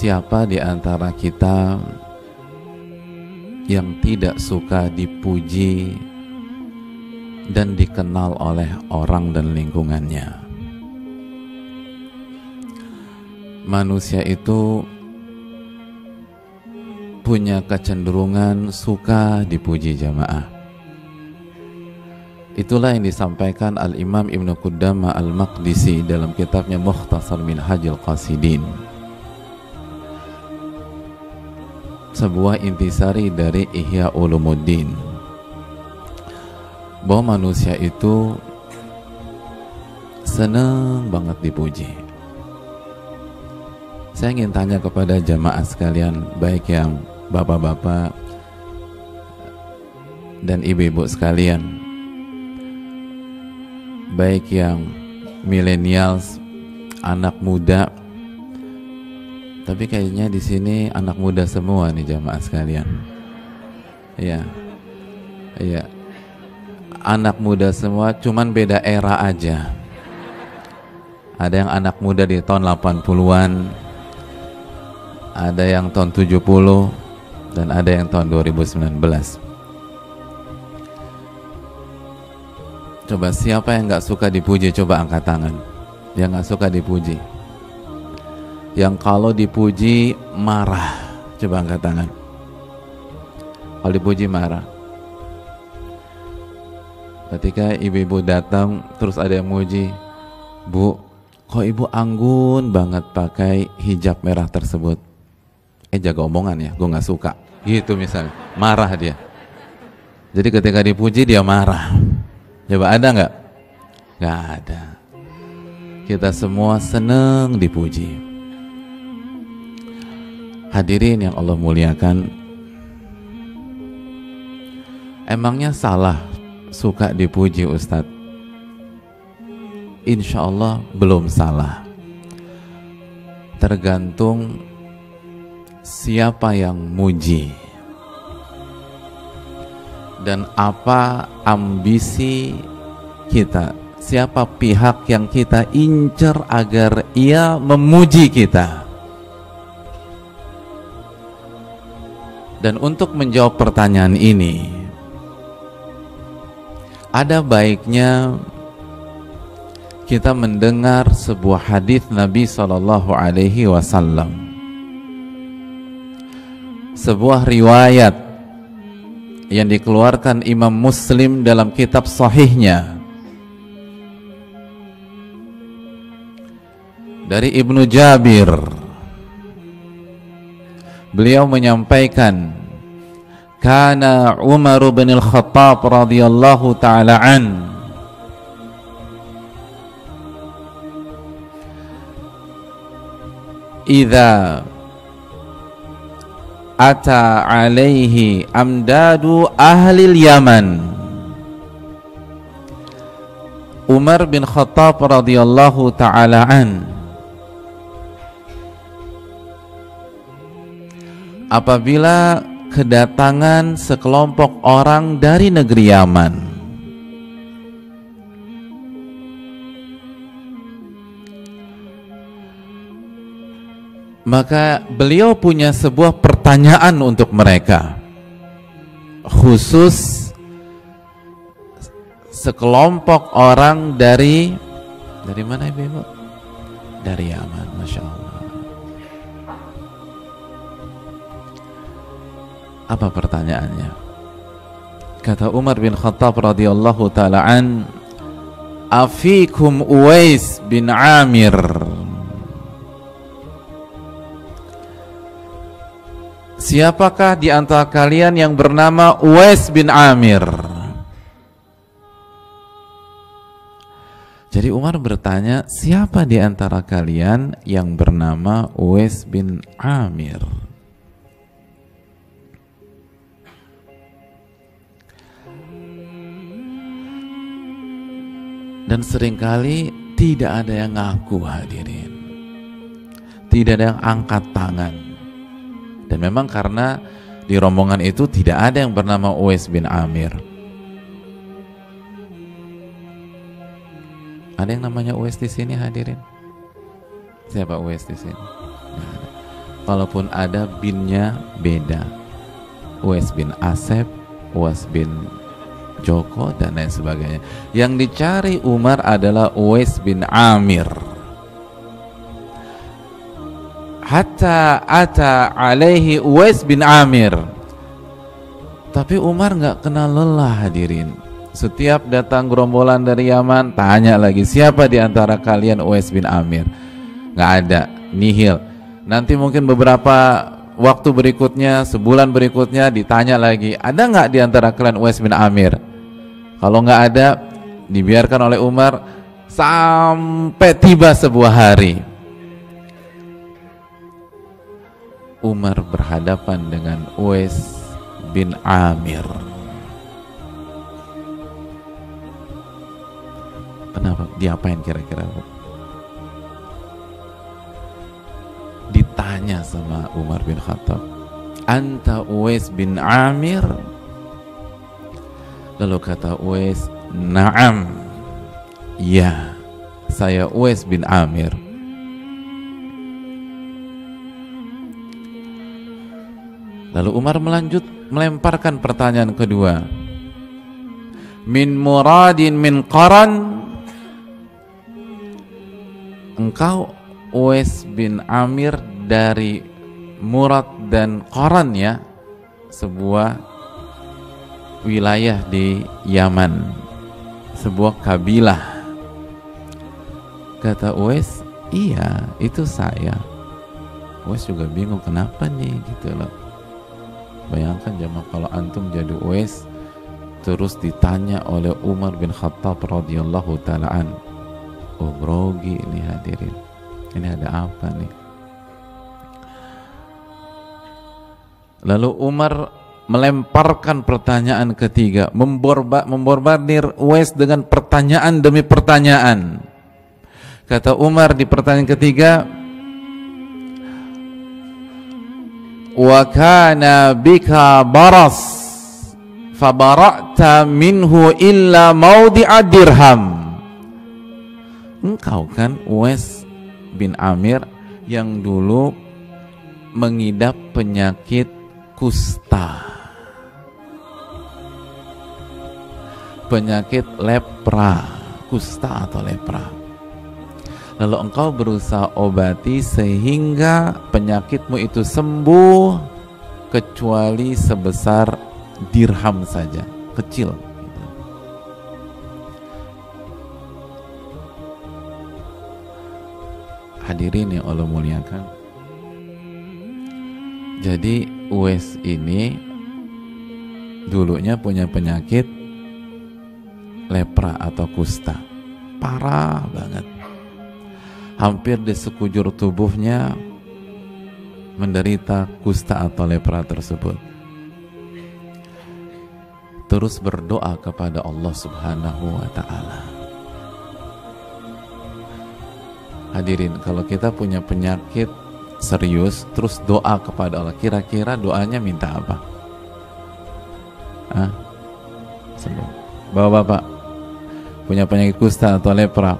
Siapa di antara kita yang tidak suka dipuji dan dikenal oleh orang dan lingkungannya? Manusia itu punya kecenderungan suka dipuji jamaah. Itulah yang disampaikan Al-Imam Ibnu Qudamah Al-Maqdisi dalam kitabnya Mukhtasar Minhajul Qasidin, sebuah intisari dari Ihya Ulumuddin, bahwa manusia itu senang banget dipuji. Saya ingin tanya kepada jamaah sekalian, baik yang bapak-bapak dan ibu-ibu sekalian, baik yang millennials, anak muda. Tapi kayaknya di sini anak muda semua nih jamaah sekalian. Iya. Iya. Anak muda semua, cuman beda era aja. Ada yang anak muda di tahun 80-an, ada yang tahun 70, dan ada yang tahun 2019. Coba siapa yang gak suka dipuji? Coba angkat tangan. Yang gak suka dipuji. Yang kalau dipuji marah, coba angkat tangan. Kalau dipuji marah. Ketika ibu-ibu datang terus ada yang muji, "Bu, kok ibu anggun banget pakai hijab merah tersebut?" Jaga omongan ya, gue gak suka. Gitu misalnya, marah dia. Jadi ketika dipuji dia marah. Coba ada gak? Gak ada. Kita semua seneng dipuji. Hadirin yang Allah muliakan, emangnya salah suka dipuji Ustadz? Insya Allah belum salah. Tergantung siapa yang muji dan apa ambisi kita, siapa pihak yang kita incar agar ia memuji kita. Dan untuk menjawab pertanyaan ini, ada baiknya kita mendengar sebuah hadis Nabi SAW, sebuah riwayat yang dikeluarkan Imam Muslim dalam kitab Sahihnya dari Ibnu Jabir. Beliau menyampaikan, kana Umar bin Al-Khattab radhiyallahu ta'ala an idza ata alaihi amdadu ahli Yaman. Umar bin Khattab radhiyallahu ta'ala an, apabila kedatangan sekelompok orang dari negeri Yaman, maka beliau punya sebuah pertanyaan untuk mereka, khusus sekelompok orang dari mana ibu? Dari Yaman, Masya Allah. Apa pertanyaannya? Kata Umar bin Khattab radhiyallahu ta'ala an, afikum Uwais bin Amir. Siapakah di antara kalian yang bernama Uwais bin Amir? Jadi Umar bertanya, siapa di antara kalian yang bernama Uwais bin Amir? Dan seringkali tidak ada yang ngaku, hadirin. Tidak ada yang angkat tangan. Dan memang karena di rombongan itu tidak ada yang bernama Uwais bin Amir. Ada yang namanya Uwais di sini, hadirin? Siapa Uwais di sini? Kalaupun ada, binnya beda. Uwais bin Asep, Uwais bin Joko, dan lain sebagainya. Yang dicari Umar adalah Uwais bin Amir. Hatta ata alaihi Uwais bin Amir. Tapi Umar nggak kenal lelah, hadirin. Setiap datang gerombolan dari Yaman, tanya lagi, siapa di antara kalian Uwais bin Amir? Nggak ada, nihil. Nanti mungkin beberapa waktu berikutnya, sebulan berikutnya ditanya lagi, ada nggak di antara kalian Uwais bin Amir? Kalau nggak ada, dibiarkan oleh Umar sampai tiba sebuah hari. Umar berhadapan dengan Uwais bin Amir. Kenapa? Diapain kira-kira? Ditanya sama Umar bin Khattab, anta Uwais bin Amir? Lalu kata Uwais, na'am, ya, saya Uwais bin Amir. Lalu Umar melemparkan pertanyaan kedua, min muradin min qaran? Engkau Uwais bin Amir dari Murad dan Qaran, ya, sebuah wilayah di Yaman, sebuah kabilah. Kata Uwais, iya, itu saya. Uwais juga bingung, kenapa nih, gitu loh. Bayangkan jemaah, kalau antum jadi Uwais terus ditanya oleh Umar bin Khattab radhiyallahu ta'ala an. Oh, grogi ini, hadirin. Ini ada apa nih? Lalu Umar melemparkan pertanyaan ketiga, memborbardir Uwais dengan pertanyaan demi pertanyaan. Kata Umar di pertanyaan ketiga, wa kana bika baras fabara'ta minhu illa mawdi'a dirham. Engkau kan Uwais bin Amir yang dulu mengidap penyakit kusta, penyakit lepra, kusta atau lepra. Lalu engkau berusaha obati sehingga penyakitmu itu sembuh, kecuali sebesar dirham saja, kecil. Hadirin yang Allah muliakan, jadi Uwais ini dulunya punya penyakit lepra atau kusta, parah banget. Hampir di sekujur tubuhnya menderita kusta atau lepra tersebut. Terus berdoa kepada Allah Subhanahu wa ta'ala. Hadirin, kalau kita punya penyakit serius terus doa kepada Allah, kira-kira doanya minta apa? Sembuh. Bapak-bapak punya penyakit kusta atau lepra,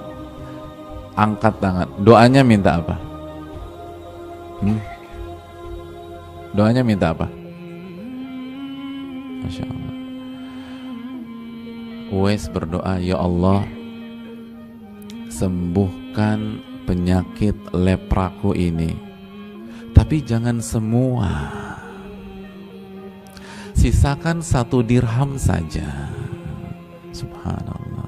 angkat tangan, doanya minta apa? Doanya minta apa? Masya Allah. Uwais berdoa, ya Allah, sembuhkan penyakit lepraku ini, tapi jangan semua, sisakan 1 dirham saja. Subhanallah.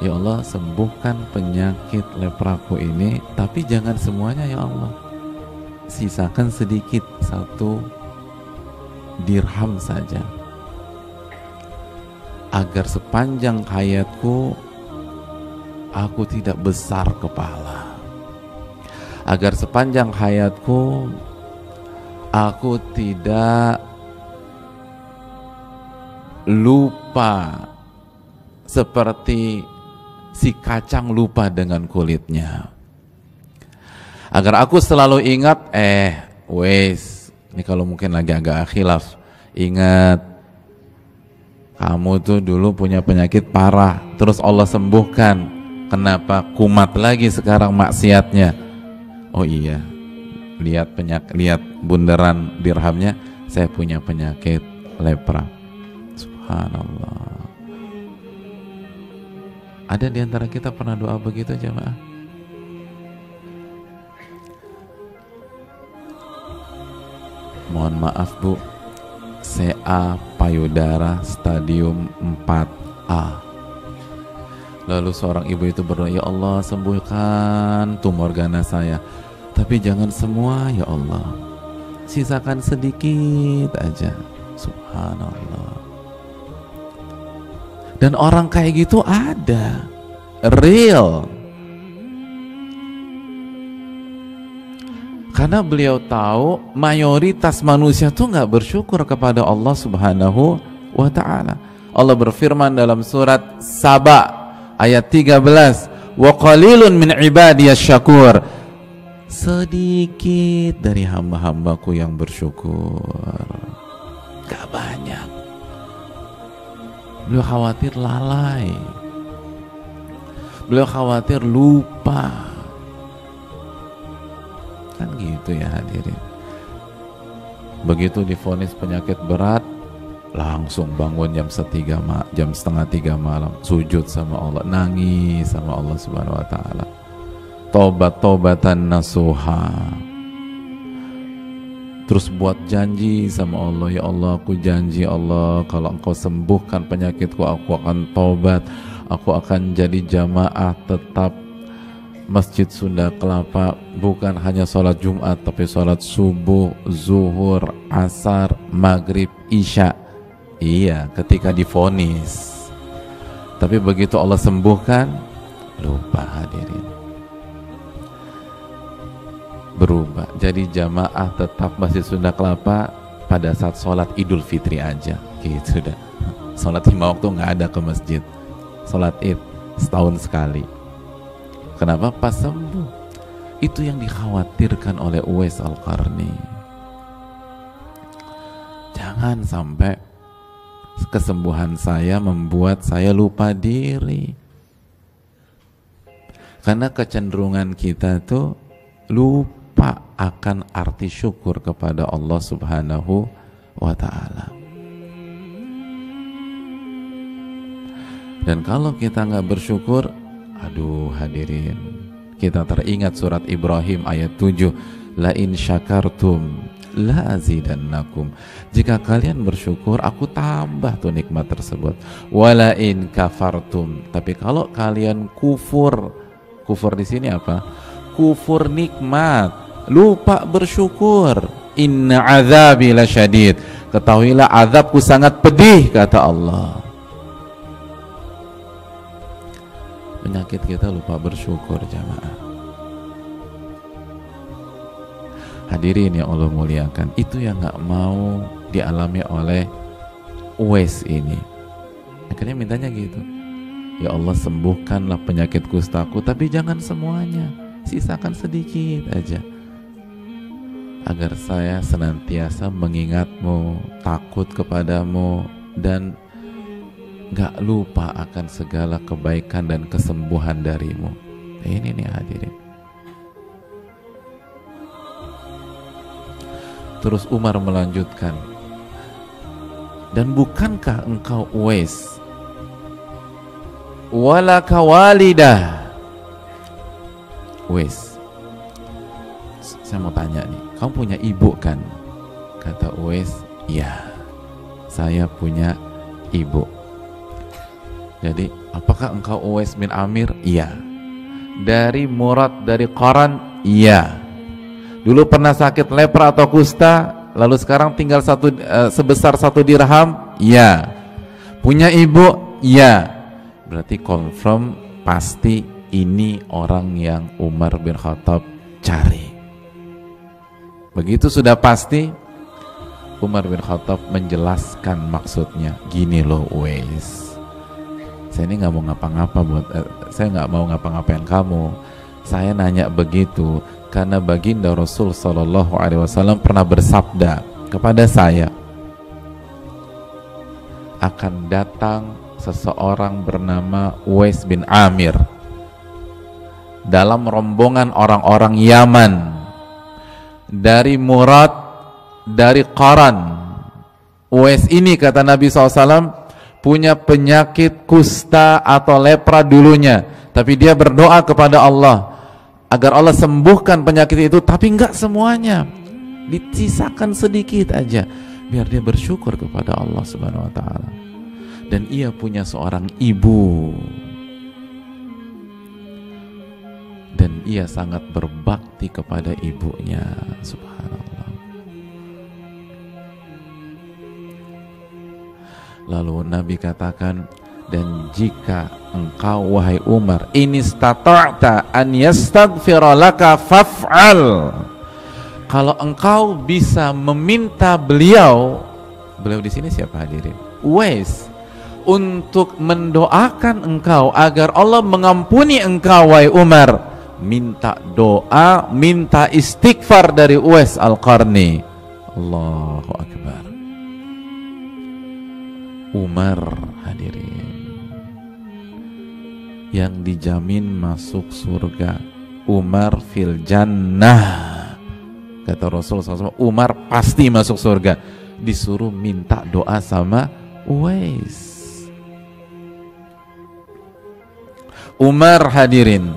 Ya Allah, sembuhkan penyakit lepraku ini, tapi jangan semuanya ya Allah, sisakan sedikit, 1 dirham saja, agar sepanjang hayatku aku tidak besar kepala, agar sepanjang hayatku aku tidak lupa seperti si kacang lupa dengan kulitnya, agar aku selalu ingat, ini kalau mungkin lagi agak khilaf, ingat kamu tuh dulu punya penyakit parah, terus Allah sembuhkan, kenapa kumat lagi sekarang maksiatnya? Oh iya, lihat bundaran dirhamnya, saya punya penyakit lepra. Subhanallah. Ada di antara kita pernah doa begitu, jamaah? Mohon maaf Bu, CA payudara stadium 4A. Lalu seorang ibu itu berdoa, ya Allah sembuhkan tumor ganas saya, tapi jangan semua ya Allah, sisakan sedikit aja. Subhanallah. Dan orang kayak gitu ada, real. Karena beliau tahu mayoritas manusia tuh nggak bersyukur kepada Allah Subhanahu wa ta'ala. Allah berfirman dalam surat Saba ayat 13, wa qalilun min ibadiyasy syakur, sedikit dari hamba-hambaku yang bersyukur, gak banyak. Beliau khawatir lalai, beliau khawatir lupa, kan gitu ya hadirin. Begitu divonis penyakit berat, langsung bangun jam setengah tiga malam, sujud sama Allah, nangis sama Allah Subhanahu wa ta'ala, taubat-taubatan nasuha, terus buat janji sama Allah, ya Allah aku janji Allah, kalau engkau sembuhkan penyakitku aku akan taubat, aku akan jadi jamaah tetap Masjid Sunda Kelapa, bukan hanya sholat Jumat tapi sholat subuh, zuhur, asar, maghrib, isya. Iya, ketika divonis. Tapi begitu Allah sembuhkan, lupa hadirin. Berubah, jadi jamaah tetap Masjid Sunda Kelapa pada saat sholat Idul Fitri aja, gitu dah. Sholat 5 waktu nggak ada ke masjid. Sholat Id setahun sekali. Kenapa? Pas sembuh. Itu yang dikhawatirkan oleh Uwais Al-Qarni. Jangan sampai kesembuhan saya membuat saya lupa diri. Karena kecenderungan kita tuh lupa akan arti syukur kepada Allah Subhanahu wa ta'ala. Dan kalau kita nggak bersyukur, aduh hadirin, kita teringat surat Ibrahim ayat 7, la in syakartum la azidannakum, jika kalian bersyukur aku tambah tuh nikmat tersebut, wala in kafartum, tapi kalau kalian kufur di sini apa? Kufur nikmat, lupa bersyukur, inna azabi lasyadid, ketahuilah azabku sangat pedih, kata Allah. Penyakit kita lupa bersyukur, jamaah. Hadirin yang Allah muliakan, itu yang gak mau dialami oleh Uwais ini. Akhirnya mintanya gitu, ya Allah sembuhkanlah penyakit kustaku, tapi jangan semuanya, sisakan sedikit aja, agar saya senantiasa mengingatmu, takut kepadamu, dan gak lupa akan segala kebaikan dan kesembuhan darimu. Ini nih hadirin. Terus Umar melanjutkan, dan bukankah engkau Uwais walaka walidah? Uwais, saya mau tanya nih, kamu punya ibu kan? Kata Uwais, iya, saya punya ibu. Jadi, apakah engkau Uwais bin Amir? Iya. Dari Murad dari Qaran? Iya. Dulu pernah sakit lepra atau kusta, lalu sekarang tinggal sebesar 1 dirham? Iya. Punya ibu? Iya. Berarti confirm, pasti ini orang yang Umar bin Khattab cari. Begitu sudah pasti, Umar bin Khattab menjelaskan maksudnya. Gini loh Uwais, saya ini nggak mau ngapa-ngapa saya nggak mau ngapa-ngapain kamu. Saya nanya begitu karena baginda Rasul Shallallahu Alaihi Wasallam pernah bersabda kepada saya, akan datang seseorang bernama Uwais bin Amir dalam rombongan orang-orang Yaman dari Murad, dari Qaran. Uwais ini, kata Nabi SAW, punya penyakit kusta atau lepra dulunya, tapi dia berdoa kepada Allah agar Allah sembuhkan penyakit itu, tapi enggak semuanya, disisakan sedikit aja biar dia bersyukur kepada Allah Subhanahu wa taala. Dan ia punya seorang ibu dan ia sangat berbakti kepada ibunya. Subhanallah. Lalu Nabi katakan, dan jika engkau wahai Umar in istata'ta an yastaghfira laka faf'al, kalau engkau bisa meminta beliau di sini siapa hadirin? Uwais, untuk mendoakan engkau agar Allah mengampuni engkau wahai Umar, minta doa, minta istighfar dari Uwais Al-Qarni. Allahu Akbar. Umar hadirin yang dijamin masuk surga. Umar fil jannah, kata Rasulullah SAW, Umar pasti masuk surga. Disuruh minta doa sama Uwais. Umar hadirin,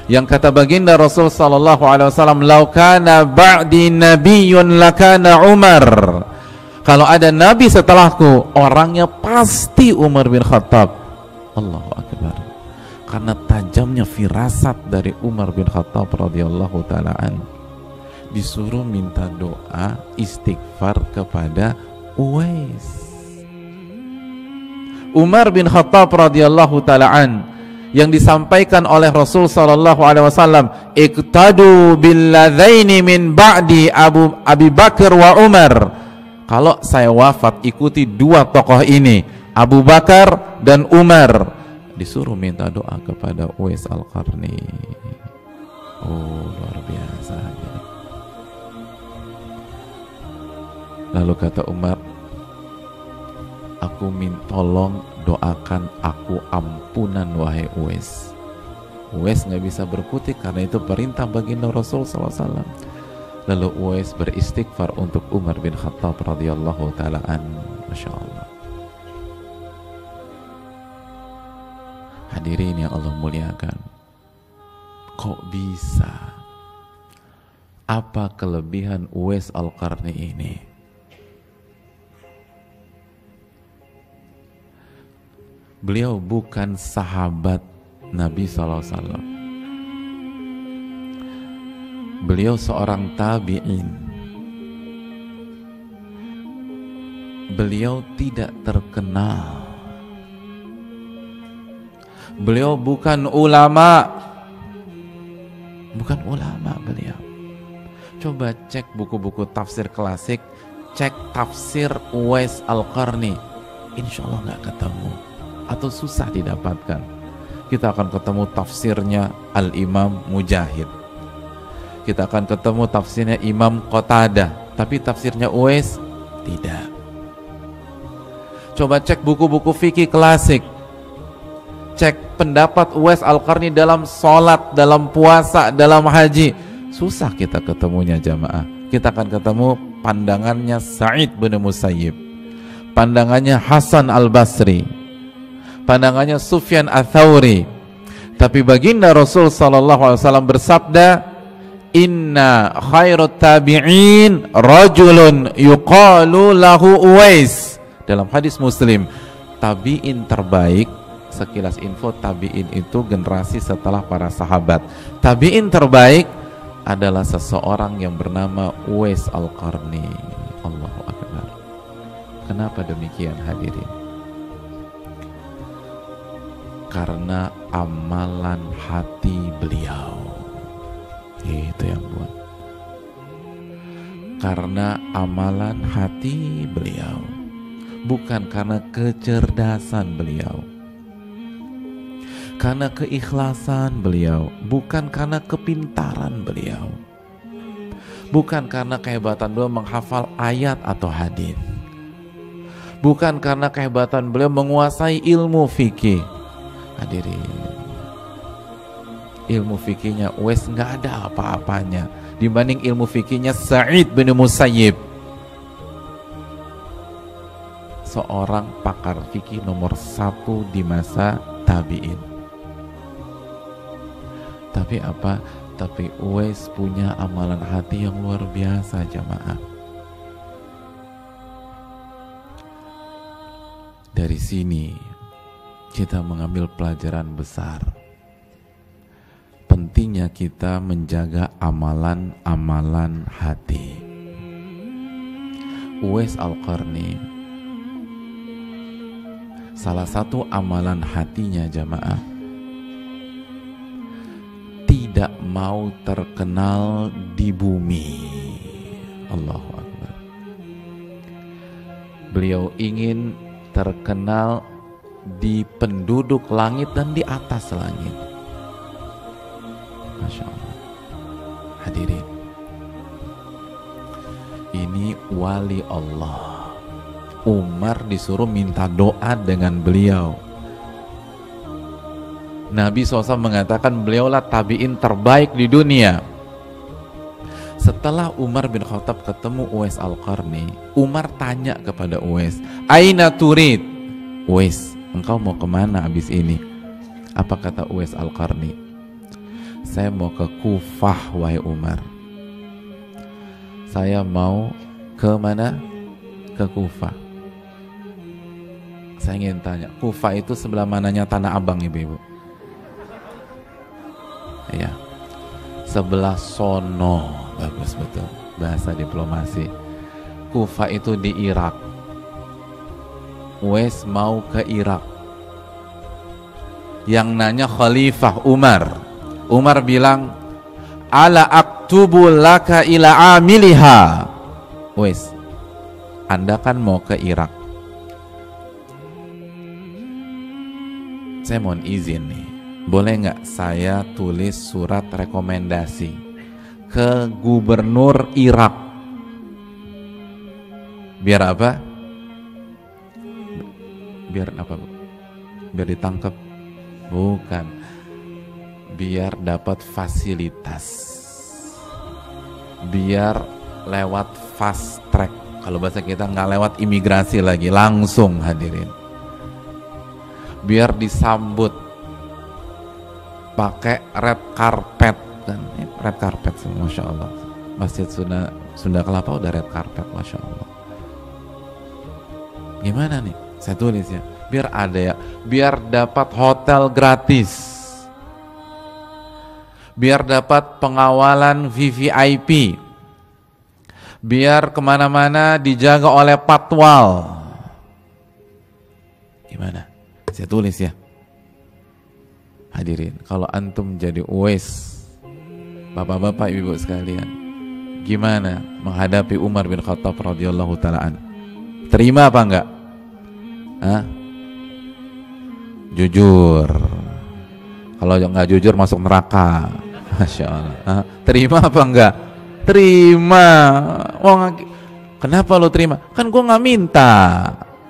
yang kata baginda Rasul sallallahu alaihi wasallam, "Lau kana ba'di nabiyyun lakana Umar." Kalau ada nabi setelahku, orangnya pasti Umar bin Khattab. Allahu akbar. Karena tajamnya firasat dari Umar bin Khattab radhiyallahu taala an, disuruh minta doa istighfar kepada Uwais. Umar bin Khattab radhiyallahu taala an, yang disampaikan oleh Rasul sallallahu alaihi wasallam, iqtadu billadzaini min ba'di Abi Bakar wa Umar. Kalau saya wafat, ikuti dua tokoh ini, Abu Bakar dan Umar. Disuruh minta doa kepada Uwais Al-Qarni. Oh, luar biasa. Lalu kata Umar, aku tolong doakan aku ampunan wahai Uwais. Uwais nggak bisa berkutik karena itu perintah baginda Rasul SAW. Lalu Uwais beristighfar untuk Umar bin Khattab radhiyallahu taala an. Masya Allah. Hadirin yang Allah muliakan, kok bisa? Apa kelebihan Uwais Al-Qarni ini? Beliau bukan sahabat Nabi SAW. Beliau seorang tabi'in. Beliau tidak terkenal. Beliau bukan ulama. Bukan ulama beliau. Coba cek buku-buku tafsir klasik, cek tafsir Uwais Al-Qarni, insya Allah nggak ketemu atau susah didapatkan. Kita akan ketemu tafsirnya Al-Imam Mujahid, kita akan ketemu tafsirnya Imam Qatadah, tapi tafsirnya Uwais tidak. Coba cek buku-buku fikih klasik, cek pendapat Uwais Al-Qarni dalam sholat, dalam puasa, dalam haji, susah kita ketemunya jamaah. Kita akan ketemu pandangannya Sa'id bin Musayyib, pandangannya Hasan Al-Basri, pandangannya Sufyan Ats-Tsauri. Tapi baginda Rasul sallallahu alaihi wasallam bersabda, inna khairat tabi'in rajulun yuqalu lahu Uwais. Dalam hadis Muslim, tabi'in terbaik, sekilas info, tabi'in itu generasi setelah para sahabat. Tabi'in terbaik adalah seseorang yang bernama Uwais Al-Qarni. Allahu Akbar. Kenapa demikian hadirin? karena amalan hati beliau. Itu yang buat. Karena amalan hati beliau, bukan karena kecerdasan beliau, karena keikhlasan beliau, bukan karena kepintaran beliau, bukan karena kehebatan beliau menghafal ayat atau hadis, bukan karena kehebatan beliau menguasai ilmu fikih. Hadirin, ilmu fikihnya Uwais nggak ada apa-apanya dibanding ilmu fikihnya Sa'id bin Musayyib, seorang pakar fikih nomor 1 di masa tabi'in. Tapi apa? Tapi Uwais punya amalan hati yang luar biasa, jamaah. Dari sini kita mengambil pelajaran besar. Pentingnya kita menjaga amalan-amalan hati. Uwais Al-Qarni, salah satu amalan hatinya, jamaah, tidak mau terkenal di bumi. Allahu Akbar. Beliau ingin terkenal di penduduk langit dan di atas langit. Masya Allah. Hadirin, ini wali Allah. Umar disuruh minta doa dengan beliau. Nabi SAW mengatakan beliaulah tabi'in terbaik di dunia. Setelah Umar bin Khattab ketemu Uwais Al-Qarni, Umar tanya kepada Uwais, "Aina turid?" "Uwais, engkau mau kemana habis ini?" Apa kata Uwais Al-Qarni? "Saya mau ke Kufah, wahai Umar." Saya mau ke mana? Ke Kufah. Saya ingin tanya, Kufah itu sebelah mananya Tanah Abang, ibu-ibu? Ya, sebelah sono. Bagus, betul, bahasa diplomasi. Kufah itu di Irak. Uwais mau ke Irak. Yang nanya Khalifah Umar. Umar bilang, "Ala aktubu laka ila amiliha." Uwais, Anda kan mau ke Irak. Saya mohon izin nih, boleh nggak saya tulis surat rekomendasi ke gubernur Irak? Biar apa? Biar apa, Bu? Biar ditangkap? Bukan. Biar dapat fasilitas. Biar lewat fast track. Kalau bahasa kita nggak lewat imigrasi lagi, langsung, hadirin. Biar disambut pakai red carpet. Dan red carpet, Masya Allah. Masjid Sunda Kelapa udah red carpet, Masya Allah. Gimana nih? Saya tulis ya. Biar ada ya. Biar dapat hotel gratis. Biar dapat pengawalan VVIP. Biar kemana-mana dijaga oleh patwal. Gimana? Saya tulis ya. Hadirin, kalau antum jadi Uwais, bapak-bapak, ibu-ibu sekalian, gimana menghadapi Umar bin Khattab radhiyallahu ta'ala an? Terima apa enggak? Hah? Jujur. Kalau enggak jujur masuk neraka. Masya Allah. Hah? Terima apa enggak? Terima. Oh, kenapa lo terima? Kan gua nggak minta.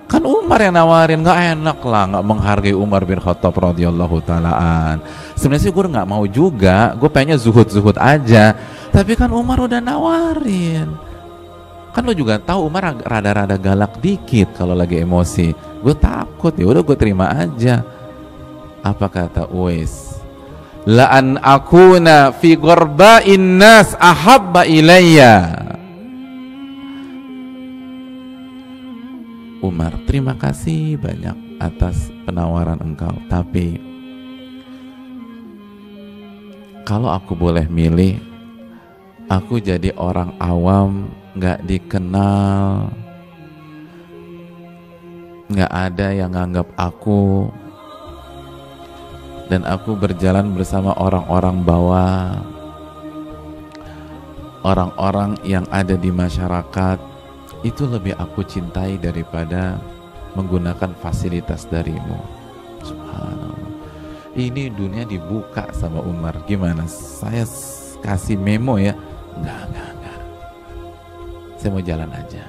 Kan Umar yang nawarin, nggak enak lah nggak menghargai Umar bin Khattab radhiyallahu ta'alaan. Sebenarnya sih gue nggak mau juga, gue pengennya zuhud-zuhud aja. Tapi kan Umar udah nawarin. Kan lo juga tahu Umar rada-rada galak dikit kalau lagi emosi. Gue takut, ya udah gue terima aja. Apa kata Uwais? La an akuna fi gharba'in nas ahabba ilayya. Umar, terima kasih banyak atas penawaran engkau, tapi kalau aku boleh milih, aku jadi orang awam, gak dikenal, gak ada yang nganggap aku, dan aku berjalan bersama orang-orang bawah, orang-orang yang ada di masyarakat, itu lebih aku cintai daripada menggunakan fasilitas darimu. Subhanallah. Ini dunia dibuka sama Umar. Gimana? Saya kasih memo ya? Enggak. Saya mau jalan aja.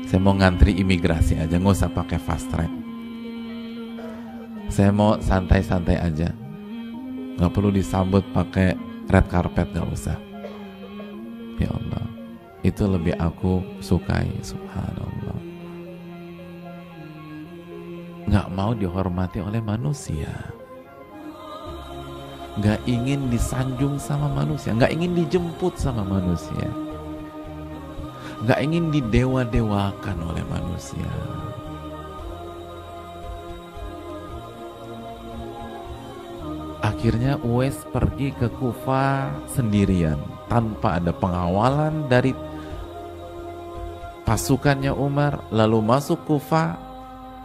Saya mau ngantri imigrasi aja, nggak usah pakai fast track. Saya mau santai-santai aja, nggak perlu disambut pakai red carpet, nggak usah. Ya Allah, itu lebih aku sukai. Subhanallah. Nggak mau dihormati oleh manusia, nggak ingin disanjung sama manusia, nggak ingin dijemput sama manusia, nggak ingin didewa-dewakan oleh manusia. Akhirnya Uwais pergi ke Kufa sendirian tanpa ada pengawalan dari pasukannya Umar, lalu masuk Kufa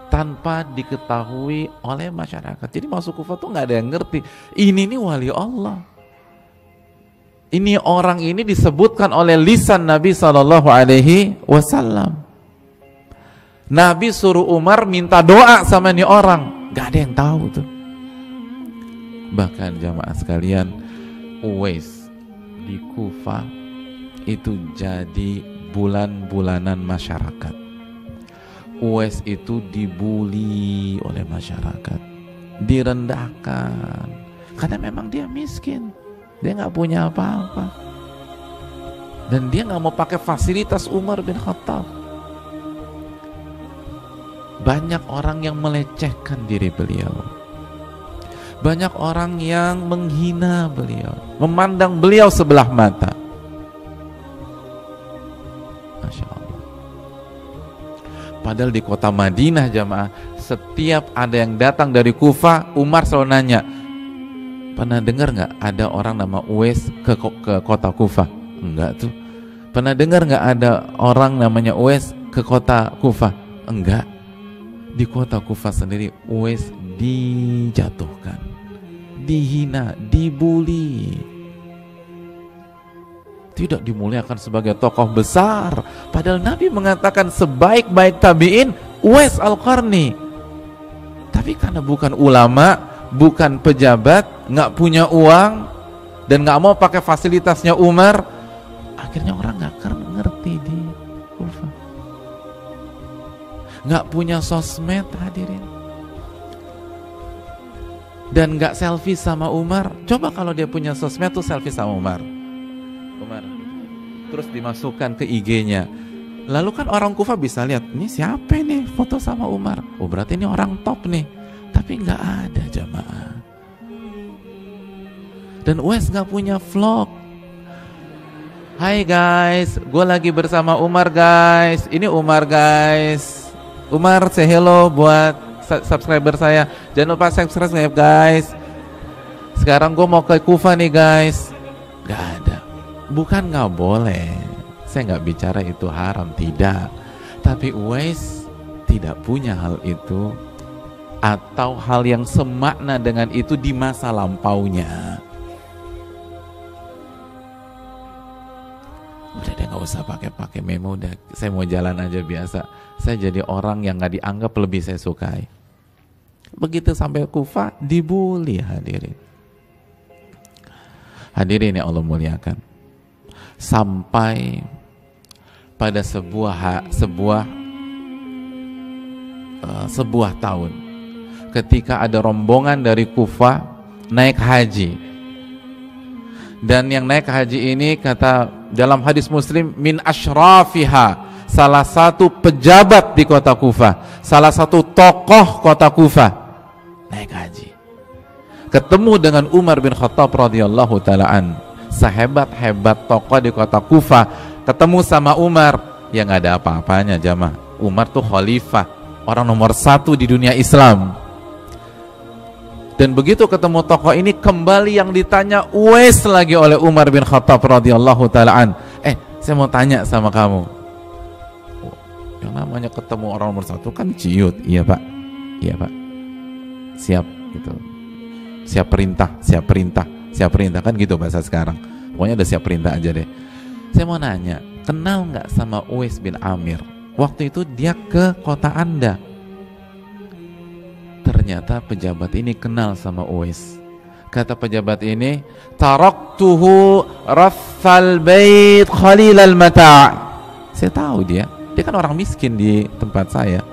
tanpa diketahui oleh masyarakat. Jadi masuk Kufa tuh nggak ada yang ngerti. Ini nih wali Allah. Ini orang ini disebutkan oleh lisan Nabi SAW. Nabi suruh Umar minta doa sama ini orang, nggak ada yang tahu tuh. Bahkan jamaah sekalian, Uwais di Kufa itu jadi bulan-bulanan masyarakat. Uwais itu dibully oleh masyarakat, direndahkan, karena memang dia miskin, dia nggak punya apa-apa, dan dia nggak mau pakai fasilitas Umar bin Khattab. Banyak orang yang melecehkan diri beliau, banyak orang yang menghina beliau, memandang beliau sebelah mata. Masya Allah. Padahal di kota Madinah jamaah, setiap ada yang datang dari Kufa, Umar selalu nanya, pernah dengar nggak ada orang nama Uwais ke kota Kufa? Enggak tuh. Pernah dengar nggak ada orang namanya Uwais ke kota Kufa? Enggak. Di kota Kufa sendiri Uwais dijatuhkan, dihina, dibully, tidak dimuliakan sebagai tokoh besar. Padahal Nabi mengatakan sebaik-baik tabi'in Uwais Al-Qarni. Tapi karena bukan ulama, bukan pejabat, nggak punya uang, dan nggak mau pakai fasilitasnya Umar, akhirnya orang nggak ngerti di Kufa. Nggak punya sosmed hadirin, dan nggak selfie sama Umar. Coba kalau dia punya sosmed tuh selfie sama Umar, terus dimasukkan ke IG-nya. Lalu kan orang Kufa bisa lihat, ini siapa nih foto sama Umar? Oh berarti ini orang top nih. Tapi nggak ada jamaah. Dan Uwais nggak punya vlog. Hai guys, gue lagi bersama Umar guys. Ini Umar guys. Umar say hello buat subscriber saya. Jangan lupa subscribe guys. Sekarang gue mau ke Kufa nih guys. Gak ada. Bukan gak boleh, saya gak bicara itu haram, tidak. Tapi Uwais tidak punya hal itu, atau hal yang semakna dengan itu di masa lampaunya. Udah deh, gak usah pakai memo, udah saya mau jalan aja biasa. Saya jadi orang yang gak dianggap lebih saya sukai. Begitu sampai Kufa dibully hadirin. Hadirin yang Allah muliakan. Sampai pada sebuah tahun, ketika ada rombongan dari Kufa naik haji, dan yang naik haji ini kata dalam hadis Muslim min asyrafiha, salah satu pejabat di kota Kufa, salah satu tokoh kota Kufa naik haji, ketemu dengan Umar bin Khattab radhiyallahu taala an. Sehebat-hebat tokoh di kota Kufa ketemu sama Umar, ya nggak ada apa-apanya jamaah. Umar tuh khalifah, orang nomor 1 di dunia Islam. Dan begitu ketemu tokoh ini, kembali yang ditanya Uwais lagi oleh Umar bin Khattab radhiyallahu taala an. Saya mau tanya sama kamu, yang namanya ketemu orang nomor 1 kan ciut. Iya pak, iya pak, siap gitu. siap perintah, siap perintah, siap perintah, kan gitu bahasa sekarang. Pokoknya ada siap perintah aja deh. Saya mau nanya, kenal nggak sama Uwais bin Amir? Waktu itu dia ke kota Anda. Ternyata pejabat ini kenal sama Uwais. Kata pejabat ini, taraktuhu raffal bait khalilal mata'. Saya tahu dia kan orang miskin di tempat saya.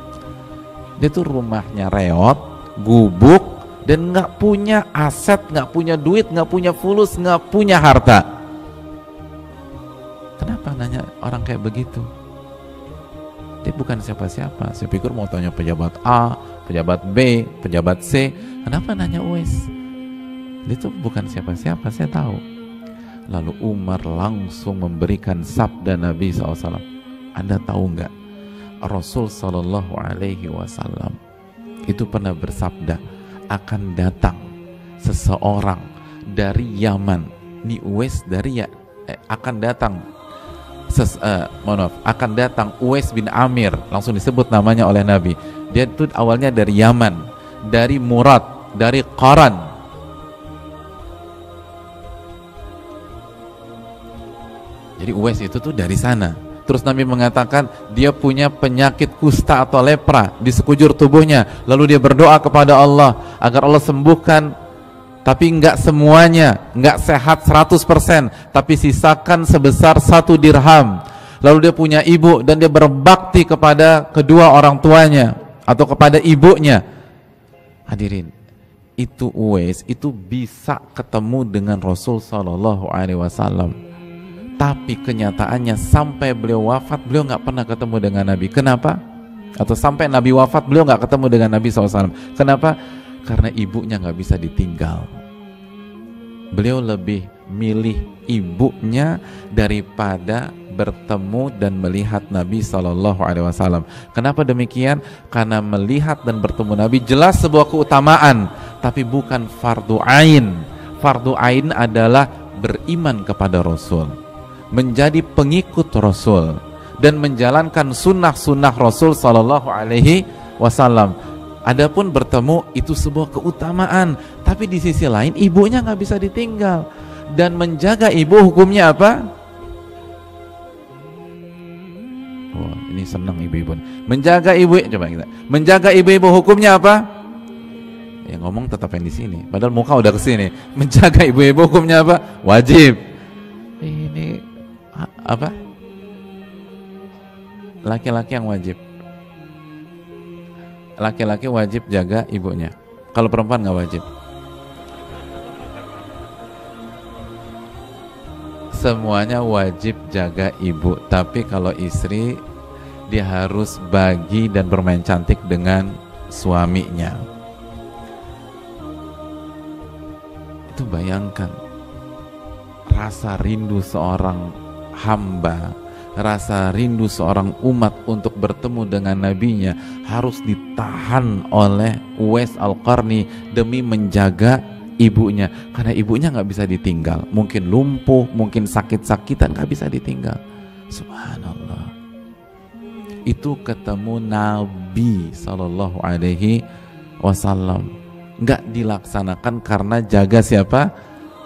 Dia tuh rumahnya reot, gubuk, dan nggak punya aset, nggak punya duit, nggak punya fulus, nggak punya harta. Kenapa nanya orang kayak begitu? Dia bukan siapa-siapa. Saya pikir mau tanya pejabat A, pejabat B, pejabat C. Kenapa nanya Uwais? Dia tuh bukan siapa-siapa, saya tahu. Lalu Umar langsung memberikan sabda Nabi SAW. Anda tahu nggak? Rasul Sallallahu Alaihi Wasallam itu pernah bersabda, akan datang seseorang dari Yaman. Ini Uwais dari akan datang akan datang Uwais bin Amir, langsung disebut namanya oleh Nabi. Dia itu awalnya dari Yaman, dari Murad, dari Qaran. Jadi Uwais itu tuh dari sana. Terus Nabi mengatakan dia punya penyakit kusta atau lepra di sekujur tubuhnya. Lalu dia berdoa kepada Allah agar Allah sembuhkan. Tapi enggak semuanya, enggak sehat 100%, tapi sisakan sebesar 1 dirham. Lalu dia punya ibu dan dia berbakti kepada kedua orang tuanya atau kepada ibunya. Hadirin, itu Uwais itu bisa ketemu dengan Rasul Sallallahu Alaihi Wasallam. Tapi kenyataannya sampai beliau wafat, beliau nggak pernah ketemu dengan Nabi. Kenapa? Atau sampai Nabi wafat, beliau nggak ketemu dengan Nabi SAW. Kenapa? Karena ibunya nggak bisa ditinggal. Beliau lebih milih ibunya daripada bertemu dan melihat Nabi SAW. Kenapa demikian? Karena melihat dan bertemu Nabi jelas sebuah keutamaan, tapi bukan fardu ain. Fardu ain adalah beriman kepada Rasul, menjadi pengikut Rasul dan menjalankan sunnah-sunnah Rasul Sallallahu Alaihi Wasallam. Adapun bertemu itu sebuah keutamaan, tapi di sisi lain ibunya nggak bisa ditinggal. Dan menjaga ibu hukumnya apa? Oh, ini senang ibu-ibu. Menjaga ibu, coba kita. Menjaga ibu-ibu hukumnya apa? Ya ngomong tetap yang di sini. Padahal muka udah kesini. Menjaga ibu-ibu hukumnya apa? Wajib. Ini apa? Laki-laki yang wajib. Laki-laki wajib jaga ibunya. Kalau perempuan nggak wajib. Semuanya wajib jaga ibu. Tapi kalau istri, dia harus bagi dan bermain cantik dengan suaminya. Itu bayangkan rasa rindu seorang hamba, rasa rindu seorang umat untuk bertemu dengan nabinya harus ditahan oleh Uwais Al-Qarni demi menjaga ibunya, karena ibunya nggak bisa ditinggal, mungkin lumpuh, mungkin sakit-sakitan, nggak bisa ditinggal. Subhanallah. Itu ketemu Nabi Sallallahu Alaihi Wasallam, nggak dilaksanakan karena jaga siapa?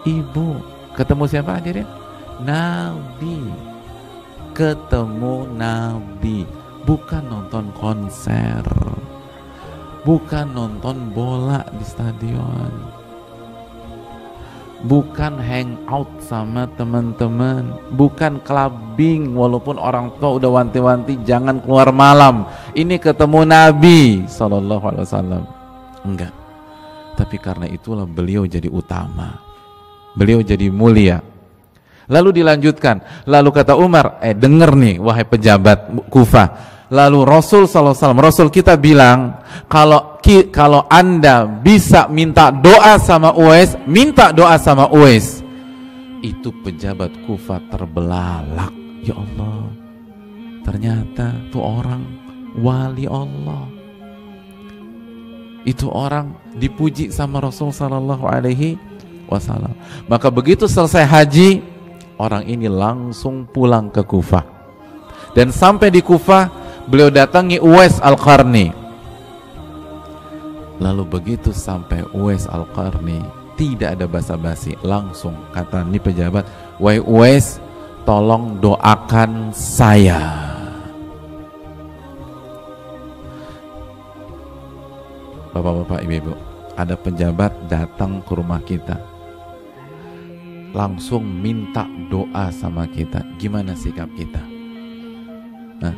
Ibu. Ketemu siapa hadirin? Nabi. Ketemu Nabi, bukan nonton konser, bukan nonton bola di stadion, bukan hangout sama teman-teman, bukan clubbing walaupun orang tua udah wanti-wanti jangan keluar malam. Ini ketemu Nabi Sallallahu Alaihi Wasallam. Enggak. Tapi karena itulah beliau jadi utama, beliau jadi mulia. Lalu dilanjutkan, lalu kata Umar, denger nih wahai pejabat Kufah, lalu Rasul SAW, Rasul kita bilang, kalau anda bisa minta doa sama Uwais, minta doa sama Uwais. Itu pejabat Kufah terbelalak. Ya Allah, ternyata tuh orang wali Allah, itu orang dipuji sama Rasul Sallallahu Alaihi Wasallam. Maka begitu selesai haji, orang ini langsung pulang ke Kufah. Dan sampai di Kufah, beliau datangi Uwais Al-Qarni. Lalu begitu sampai Uwais Al-Qarni, tidak ada basa-basi, langsung kata ini pejabat, wahai Uwais, tolong doakan saya. Bapak-bapak, ibu-ibu, ada pejabat datang ke rumah kita, langsung minta doa sama kita. Gimana sikap kita? Nah,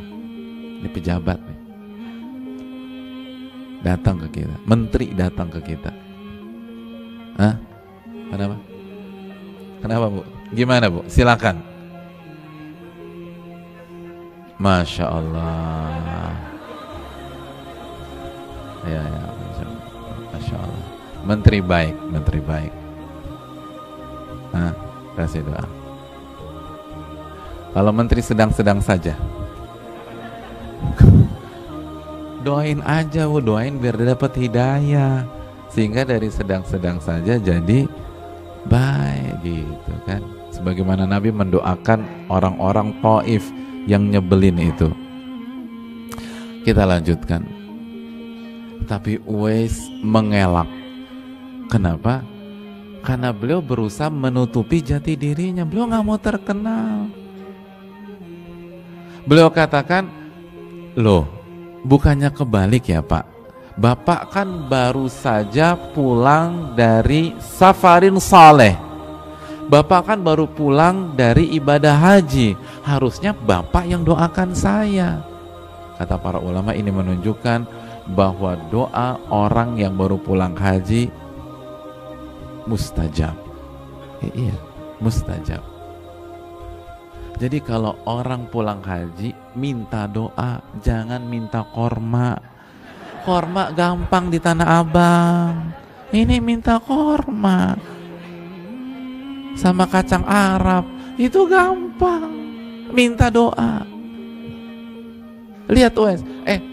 ini pejabat nih, datang ke kita, menteri datang ke kita. Hah? Kenapa? Kenapa, Bu? Gimana, Bu? Silakan. Masya Allah. Ya, Masya Allah. Menteri baik, menteri baik. Nah, kasih doa. Kalau menteri sedang-sedang saja, doain aja, Bu, doain biar dia dapat hidayah, sehingga dari sedang-sedang saja jadi baik gitu kan. Sebagaimana Nabi mendoakan orang-orang Taif yang nyebelin itu. Kita lanjutkan. Tapi Uwais mengelak. Kenapa? Karena beliau berusaha menutupi jati dirinya. Beliau nggak mau terkenal. Beliau katakan, loh, bukannya kebalik ya Pak? Bapak kan baru saja pulang dari safarin saleh. Bapak kan baru pulang dari ibadah haji. Harusnya Bapak yang doakan saya. Kata para ulama, ini menunjukkan bahwa doa orang yang baru pulang haji mustajab. Iya, mustajab. Jadi kalau orang pulang haji minta doa, jangan minta korma. Korma gampang di Tanah Abang. Ini minta korma sama kacang Arab, itu gampang. Minta doa. Lihat Uwais,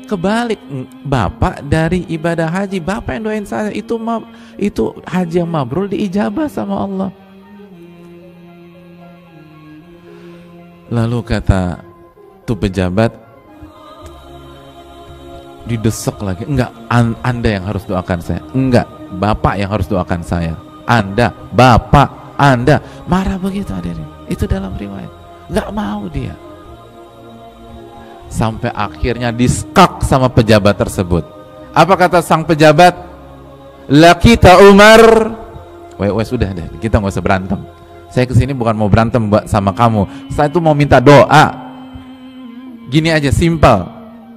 kebalik, Bapak dari ibadah haji, Bapak yang doain saya, itu haji yang mabrur diijabah sama Allah. Lalu kata tuh pejabat, didesek lagi, enggak, Anda yang harus doakan saya. Enggak, Bapak yang harus doakan saya. Anda, Bapak, Anda. Marah begitu hadirin. Itu dalam riwayat. Enggak mau dia. Sampai akhirnya diskak sama pejabat tersebut. Apa kata sang pejabat? La kita Umar. Wes sudah deh, kita nggak usah berantem. Saya kesini bukan mau berantem sama kamu. Saya tuh mau minta doa. Gini aja, simpel.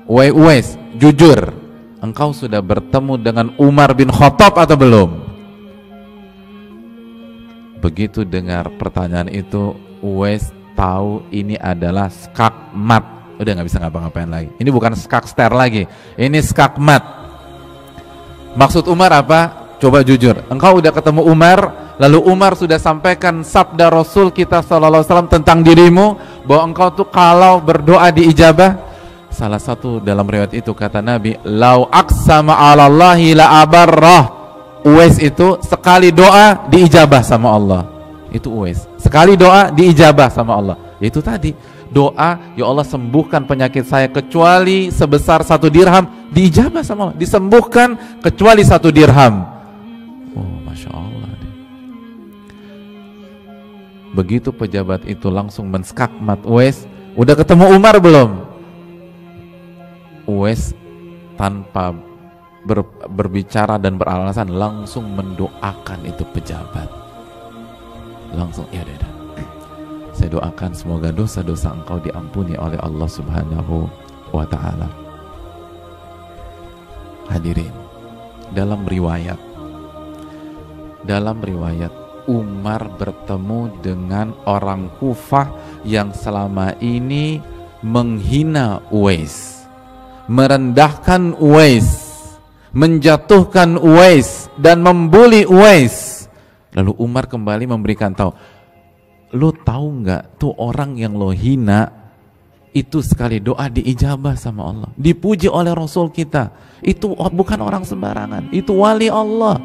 Wes, jujur, engkau sudah bertemu dengan Umar bin Khattab atau belum? Begitu dengar pertanyaan itu, Uwais tahu ini adalah skakmat. Udah nggak bisa ngapa-ngapain lagi. Ini bukan skakster lagi, ini skakmat. Maksud Umar apa? Coba jujur, engkau udah ketemu Umar, lalu Umar sudah sampaikan sabda Rasul kita SAW tentang dirimu, bahwa engkau tuh kalau berdoa diijabah. Salah satu dalam riwayat itu kata Nabi, lau aqsama 'ala Allahi la abarrah. Uwais itu sekali doa diijabah sama Allah. Itu Uwais, sekali doa diijabah sama Allah. Itu tadi doa, ya Allah sembuhkan penyakit saya kecuali sebesar 1 dirham, diijabah sama Allah. Disembuhkan kecuali 1 dirham. Oh, Masya Allah. Begitu pejabat itu langsung menskakmat Uwais, udah ketemu Umar belum? Uwais tanpa berbicara dan beralasan langsung mendoakan itu pejabat. Langsung, ya udah. Saya doakan semoga dosa-dosa engkau diampuni oleh Allah Subhanahu wa ta'ala. Hadirin, dalam riwayat Umar bertemu dengan orang Kufah yang selama ini menghina Uwais, merendahkan Uwais, menjatuhkan Uwais dan membuli Uwais. Lalu Umar kembali memberikan tahu, lo tahu nggak tuh orang yang lo hina itu sekali doa diijabah sama Allah, dipuji oleh Rasul kita. Itu bukan orang sembarangan, itu wali Allah.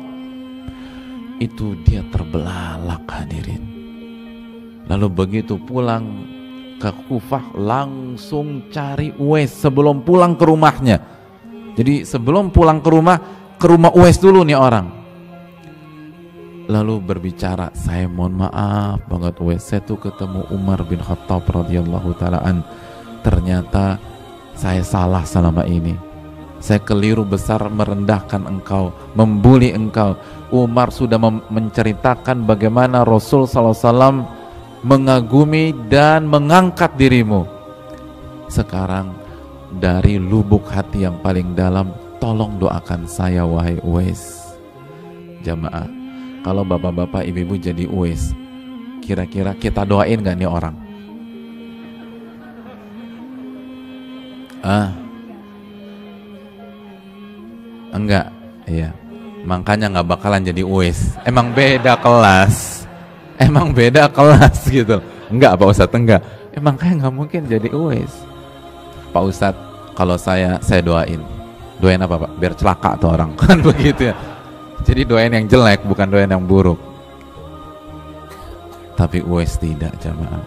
Itu dia terbelalak hadirin. Lalu begitu pulang ke Kufah langsung cari Uwais sebelum pulang ke rumahnya. Jadi sebelum pulang ke rumah Uwais dulu nih orang. lalu berbicara, saya mohon maaf banget Uwais, saya tuh ketemu Umar bin Khattab radhiyallahu ta'ala ternyata saya salah selama ini, saya keliru besar merendahkan engkau, membuli engkau. Umar sudah menceritakan bagaimana Rasul SAW mengagumi dan mengangkat dirimu. Sekarang dari lubuk hati yang paling dalam, tolong doakan saya wahai Uwais. Jamaah, kalau bapak-bapak ibu-ibu jadi Uwais, kira-kira kita doain gak nih orang? Enggak, iya. Makanya nggak bakalan jadi Uwais. Emang beda kelas, gitu. Enggak Pak Ustadz, enggak. Emang kayak nggak mungkin jadi Uwais. Pak Ustadz, kalau saya doain apa Pak? Biar celaka tuh orang, kan begitu ya. Jadi doain yang jelek, bukan doain yang buruk. Tapi Uwais tidak, jamaah.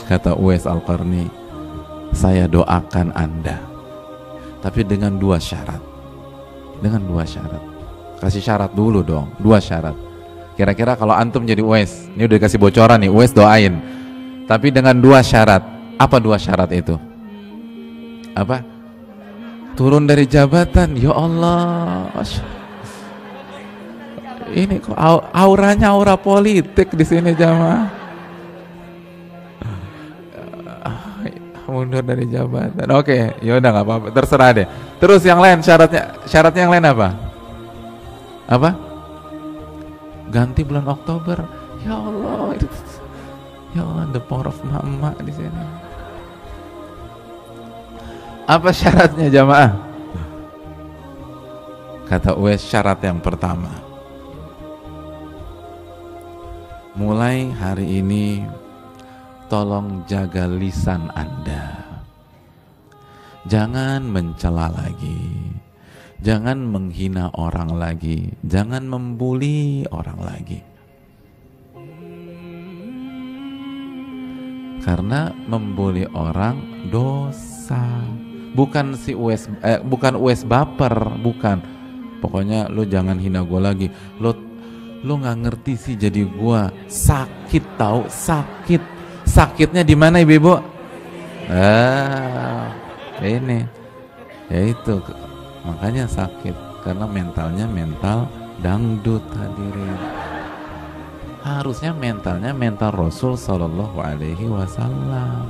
Kata Uwais Al-Qarni, saya doakan Anda, tapi dengan 2 syarat. Dengan 2 syarat. Kasih syarat dulu dong, 2 syarat. Kira-kira kalau antum jadi Uwais, ini udah dikasih bocoran nih, Uwais doain. Tapi dengan 2 syarat. Apa 2 syarat itu? Apa? Turun dari jabatan. Ya Allah. Ini kok auranya aura politik di sini jamaah. Mundur dari jabatan. Oke, yaudah nggak apa-apa, terserah deh. Terus yang lain syaratnya yang lain apa? Apa? Ganti bulan Oktober. Ya Allah, ya Allah, the power of mama di sini. Apa syaratnya jamaah? Kata Uwais, syarat yang pertama, mulai hari ini tolong jaga lisan Anda. Jangan mencela lagi, jangan menghina orang lagi, jangan membuli orang lagi. Karena membuli orang dosa. Bukan si Uwais, bukan Uwais baper, bukan. Pokoknya lu jangan hina gue lagi. Lu nggak ngerti sih, jadi gue sakit tahu, sakit. Sakitnya di mana ibu-ibu? Ini, ya itu, makanya sakit karena mentalnya mental dangdut hadirin. Harusnya mentalnya mental Rasul Sallallahu Alaihi Wasallam.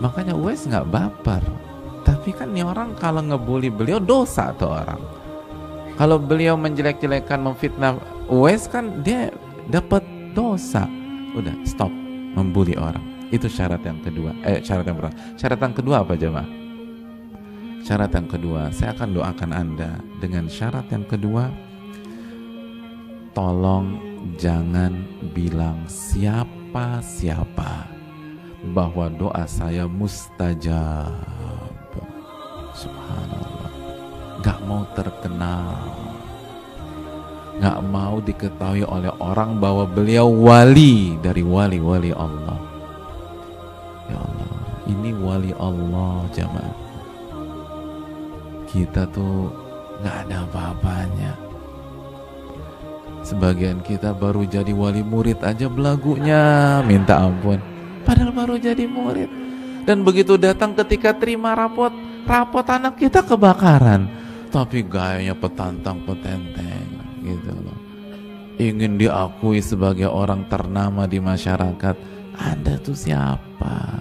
Makanya Uwais nggak baper. Tapi kan nih orang kalau ngebully beliau dosa tuh orang. Kalau beliau menjelek-jelekan, memfitnah Uwais kan dia dapat dosa. Udah stop membuli orang. Itu syarat yang kedua. Syarat yang pertama. Syarat yang kedua apa jemaah? Syarat yang kedua, saya akan doakan Anda dengan syarat yang kedua. Tolong jangan bilang siapa-siapa bahwa doa saya mustajab. Subhanallah. Gak mau terkenal, gak mau diketahui oleh orang bahwa beliau wali dari wali-wali Allah. Ya Allah, ini wali Allah jamaah. Kita tuh gak ada apa-apanya. Sebagian kita baru jadi wali murid aja belagunya minta ampun, padahal baru jadi murid. Dan begitu datang ketika terima rapot anak kita kebakaran, tapi gayanya petantang petenteng gitu loh. Ingin diakui sebagai orang ternama di masyarakat. Anda tuh siapa?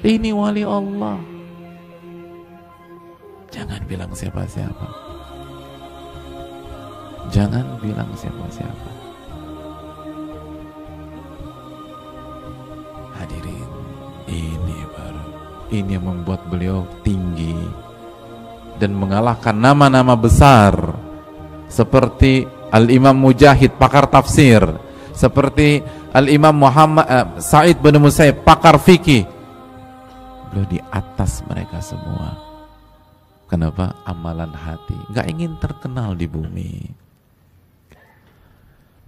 Ini wali Allah. Jangan bilang siapa-siapa. Jangan bilang siapa-siapa. Hadirin, ini yang membuat beliau tinggi dan mengalahkan nama-nama besar seperti Al-Imam Mujahid, pakar tafsir, seperti Al-Imam Muhammad Sa'id bin Musayyib, pakar fikih. Beliau di atas mereka semua. Kenapa? Amalan hati, gak ingin terkenal di bumi.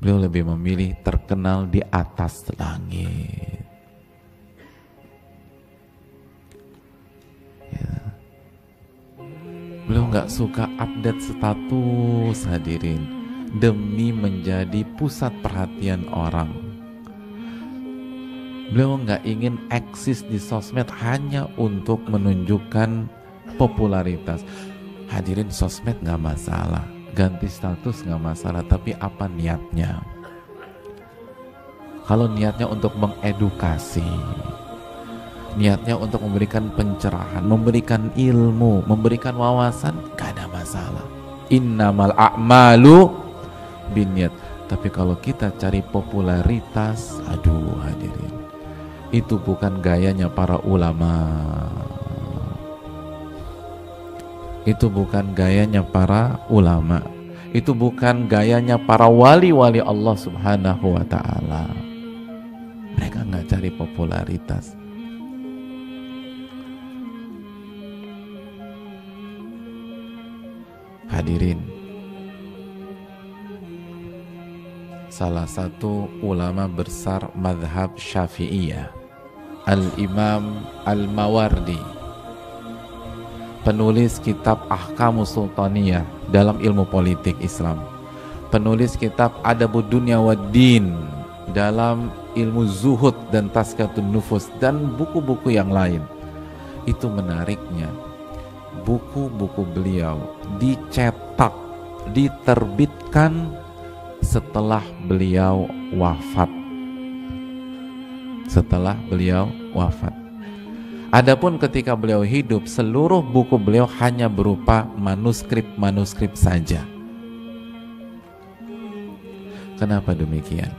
Beliau lebih memilih terkenal di atas langit. Beliau nggak suka update status, hadirin, demi menjadi pusat perhatian orang. Beliau nggak ingin eksis di sosmed hanya untuk menunjukkan popularitas. Hadirin, sosmed nggak masalah, ganti status nggak masalah, tapi apa niatnya? Kalau niatnya untuk mengedukasi, niatnya untuk memberikan pencerahan, memberikan ilmu, memberikan wawasan, gak ada masalah. Innamal a'malu binniyat. Tapi kalau kita cari popularitas, aduh hadirin, itu bukan gayanya para ulama, itu bukan gayanya para ulama, itu bukan gayanya para wali-wali Allah subhanahu wa ta'ala. Mereka gak cari popularitas. Hadirin, salah satu ulama besar mazhab Syafi'iyah, Al-Imam Al-Mawardi, penulis kitab Ahkamus Sultaniyah dalam ilmu politik Islam, penulis kitab Adabud Dunya Waddin dalam ilmu zuhud dan tazkiyatun nufus, dan buku-buku yang lain. Itu menariknya, buku-buku beliau dicetak, diterbitkan setelah beliau wafat. Setelah beliau wafat. Adapun ketika beliau hidup, seluruh buku beliau hanya berupa manuskrip-manuskrip saja. Kenapa demikian?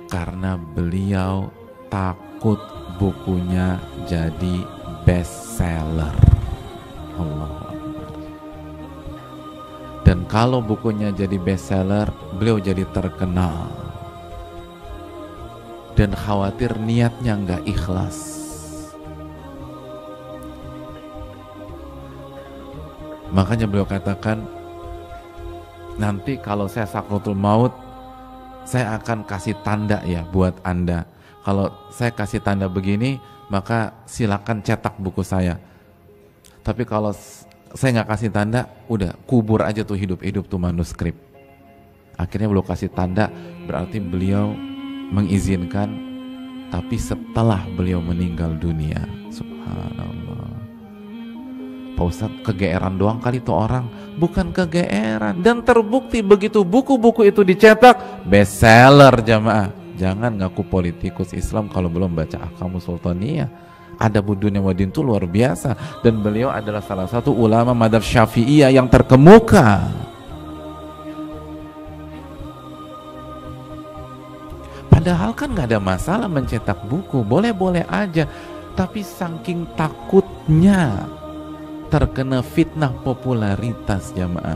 Karena beliau takut bukunya jadi bestseller. Allah. Dan kalau bukunya jadi bestseller, beliau jadi terkenal. Dan khawatir niatnya nggak ikhlas. Makanya beliau katakan, nanti kalau saya sakratul maut, saya akan kasih tanda ya buat Anda. Kalau saya kasih tanda begini, maka silakan cetak buku saya. Tapi kalau saya nggak kasih tanda, udah kubur aja tuh hidup-hidup tuh manuskrip. Akhirnya beliau kasih tanda, berarti beliau mengizinkan, tapi setelah beliau meninggal dunia. Subhanallah. Pak Ustadz, kegeeran doang kali tuh orang. Bukan kegeeran, dan terbukti begitu buku-buku itu dicetak, bestseller jamaah. Jangan ngaku politikus Islam kalau belum baca Ahkamus Sultaniyah. Adabud Dunya Waddin itu luar biasa, dan beliau adalah salah satu ulama madzhab Syafi'iyah yang terkemuka. Padahal kan nggak ada masalah mencetak buku, boleh-boleh aja. Tapi saking takutnya terkena fitnah popularitas jamaah,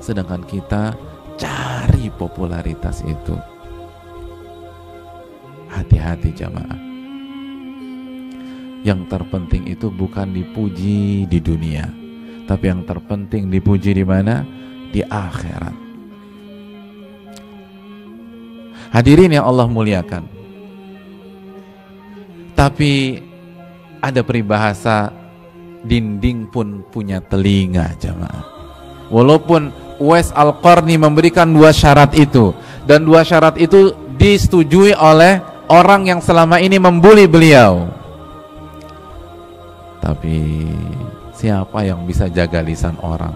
sedangkan kita cari popularitas itu. Hati-hati jamaah. Yang terpenting itu bukan dipuji di dunia, tapi yang terpenting dipuji di mana? Di akhirat. Hadirin yang Allah muliakan. Tapi ada peribahasa, dinding pun punya telinga jamaah. Walaupun Uwais Al-Qarni memberikan dua syarat itu, dan dua syarat itu disetujui oleh orang yang selama ini membuli beliau, tapi siapa yang bisa jaga lisan orang?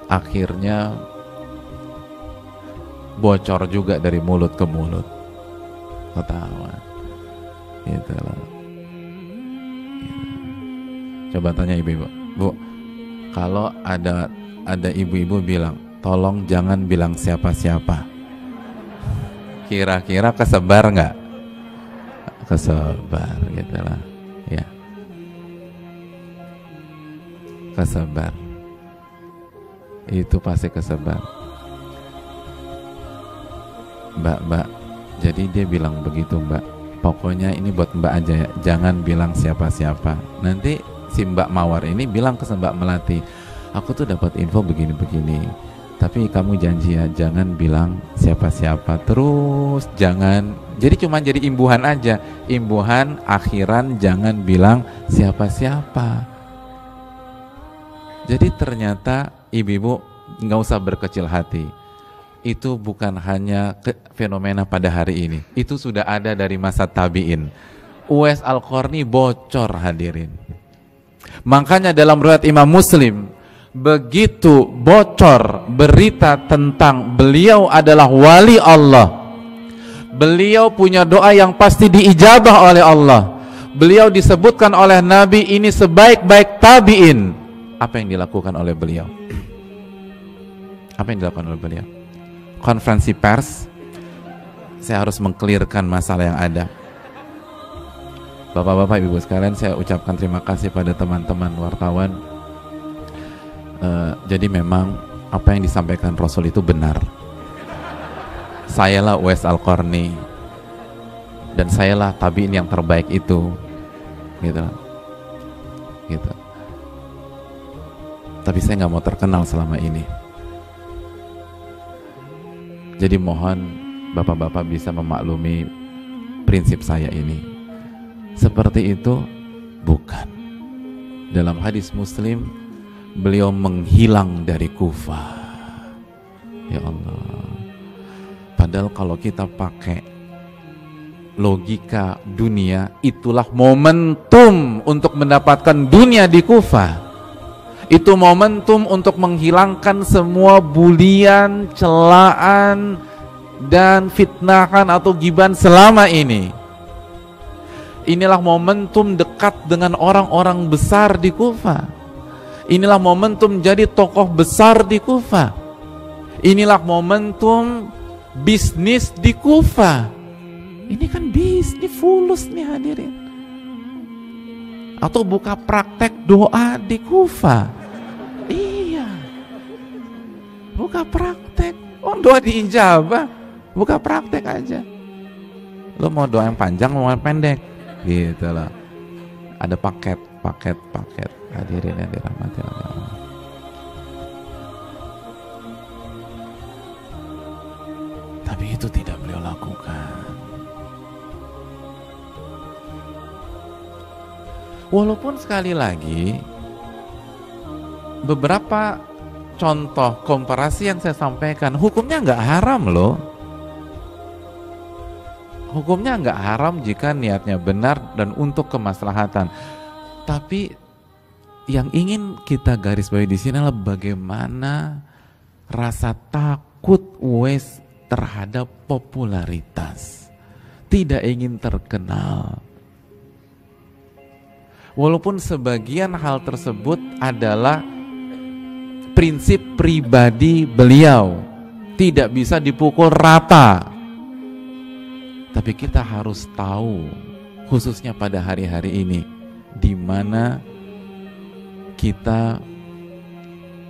Akhirnya bocor juga dari mulut ke mulut. Ketawa gitu loh. Coba tanya ibu-ibu, Bu, kalau ada ibu-ibu bilang, tolong jangan bilang siapa-siapa, kira-kira kesebar nggak? Kesebar gitu lah ya, kesebar, itu pasti kesebar. Mbak, jadi dia bilang begitu Mbak, pokoknya ini buat Mbak aja ya, jangan bilang siapa-siapa. Nanti si Mbak Mawar ini bilang ke Mbak Melati, aku tuh dapat info begini-begini, tapi kamu janji ya jangan bilang siapa-siapa, terus jangan Jadi cuma jadi imbuhan aja, imbuhan akhiran, jangan bilang siapa-siapa. Jadi ternyata ibu-ibu nggak usah berkecil hati. Itu bukan hanya fenomena pada hari ini, itu sudah ada dari masa tabi'in. Uwais Al-Qarni bocor hadirin. Makanya dalam riwayat Imam Muslim, begitu bocor berita tentang beliau adalah wali Allah, beliau punya doa yang pasti diijabah oleh Allah, beliau disebutkan oleh Nabi ini sebaik-baik tabi'in, apa yang dilakukan oleh beliau? Apa yang dilakukan oleh beliau? Konferensi pers. Saya harus mengklirkan masalah yang ada. Bapak-bapak, ibu sekalian, saya ucapkan terima kasih pada teman-teman wartawan. Jadi memang apa yang disampaikan Rasul itu benar. Sayalah Uwais Al-Qarni dan sayalah tabi'in yang terbaik itu, gitu. Tapi saya nggak mau terkenal selama ini. Jadi mohon bapak-bapak bisa memaklumi prinsip saya ini. Seperti itu bukan. Dalam hadis Muslim, beliau menghilang dari Kufah. Ya Allah. Padahal kalau kita pakai logika dunia, itulah momentum untuk mendapatkan dunia di Kufah. Itu momentum untuk menghilangkan semua bulian, celaan, dan fitnahan atau giban selama ini. Inilah momentum dekat dengan orang-orang besar di Kufah. Inilah momentum jadi tokoh besar di Kufah. Inilah momentum bisnis di Kufah. Ini kan bisnis fulus nih hadirin. Atau buka praktek doa di Kufah. Iya. Buka praktek. Oh, doa diijabah. Buka praktek aja. Lo mau doa yang panjang, mau yang pendek? Gitu lah. Ada paket hadirin yang dirahmati Allah. Tapi itu tidak beliau lakukan. Walaupun sekali lagi beberapa contoh komparasi yang saya sampaikan, hukumnya nggak haram loh. Hukumnya nggak haram jika niatnya benar dan untuk kemaslahatan. Tapi yang ingin kita garis bawahi di sini adalah bagaimana rasa takut Uwais terhadap popularitas, tidak ingin terkenal. Walaupun sebagian hal tersebut adalah prinsip pribadi beliau, tidak bisa dipukul rata. Tapi kita harus tahu, khususnya pada hari-hari ini, di mana kita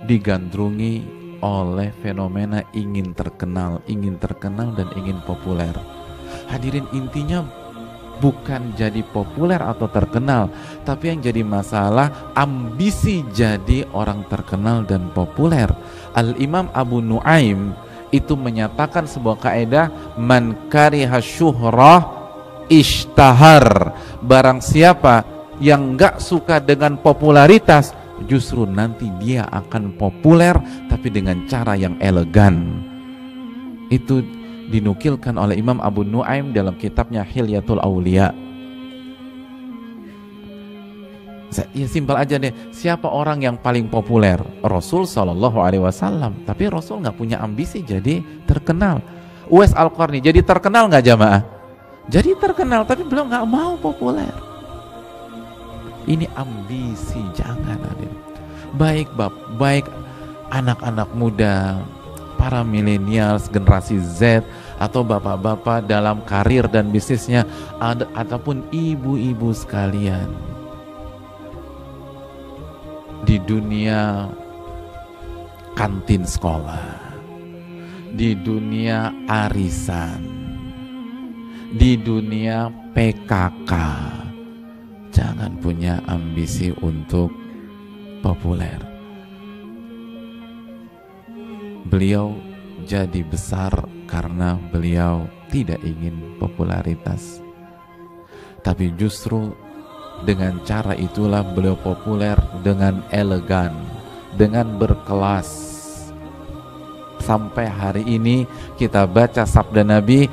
digandrungi oleh fenomena ingin terkenal dan ingin populer. Hadirin, intinya bukan jadi populer atau terkenal, tapi yang jadi masalah ambisi jadi orang terkenal dan populer. Al-Imam Abu Nuaim itu menyatakan sebuah kaidah, man kariha syuhrah ishtahar. Barang siapa yang enggak suka dengan popularitas, justru nanti dia akan populer tapi dengan cara yang elegan. Itu dinukilkan oleh Imam Abu Nuaim dalam kitabnya Hilyatul Aulia. Ya simpel aja deh, siapa orang yang paling populer? Rasul Shallallahu Alaihi Wasallam. Tapi Rasul nggak punya ambisi jadi terkenal. Uwais Al-Qarni jadi terkenal nggak jamaah? Jadi terkenal, tapi beliau nggak mau populer. Ini ambisi, jangan hadir. Baik anak-anak muda, para milenials, generasi Z, atau bapak-bapak dalam karir dan bisnisnya, ataupun ibu-ibu sekalian. Di dunia kantin sekolah, di dunia arisan, di dunia PKK, jangan punya ambisi untuk populer. Beliau jadi besar karena beliau tidak ingin popularitas. Tapi justru dengan cara itulah beliau populer, dengan elegan, dengan berkelas. Sampai hari ini kita baca sabda Nabi,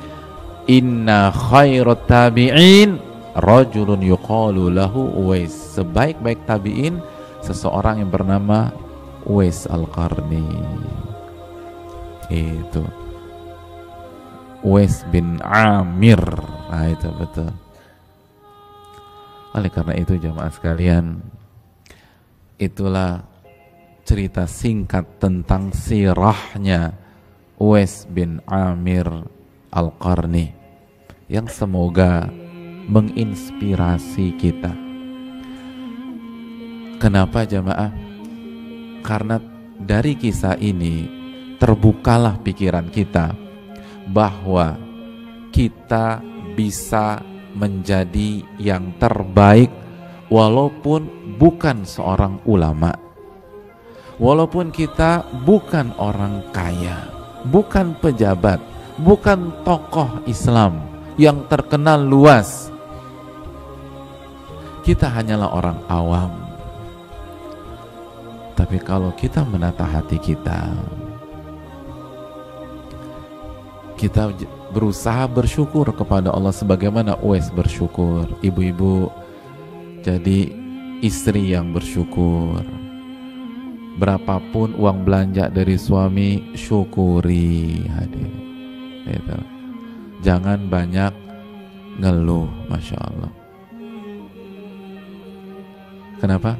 inna khairat tabi'in rajulun yuqalu lahu Uwais. Sebaik-baik tabi'in seseorang yang bernama Uwais Al-Qarni. Itu Uwais bin Amir. Nah itu betul. Oleh karena itu jamaah sekalian, itulah cerita singkat tentang sirahnya Uwais bin Amir Al-Qarni yang semoga menginspirasi kita. Kenapa jamaah? Karena dari kisah ini terbukalah pikiran kita bahwa kita bisa menjadi yang terbaik walaupun bukan seorang ulama, walaupun kita bukan orang kaya, bukan pejabat, bukan tokoh Islam yang terkenal luas. Kita hanyalah orang awam. Tapi kalau kita menata hati kita berusaha bersyukur kepada Allah sebagaimana Uwais bersyukur. Ibu-ibu jadi istri yang bersyukur. Berapapun uang belanja dari suami, syukuri, hadirin. Gitu. Jangan banyak ngeluh, Masya Allah. Kenapa?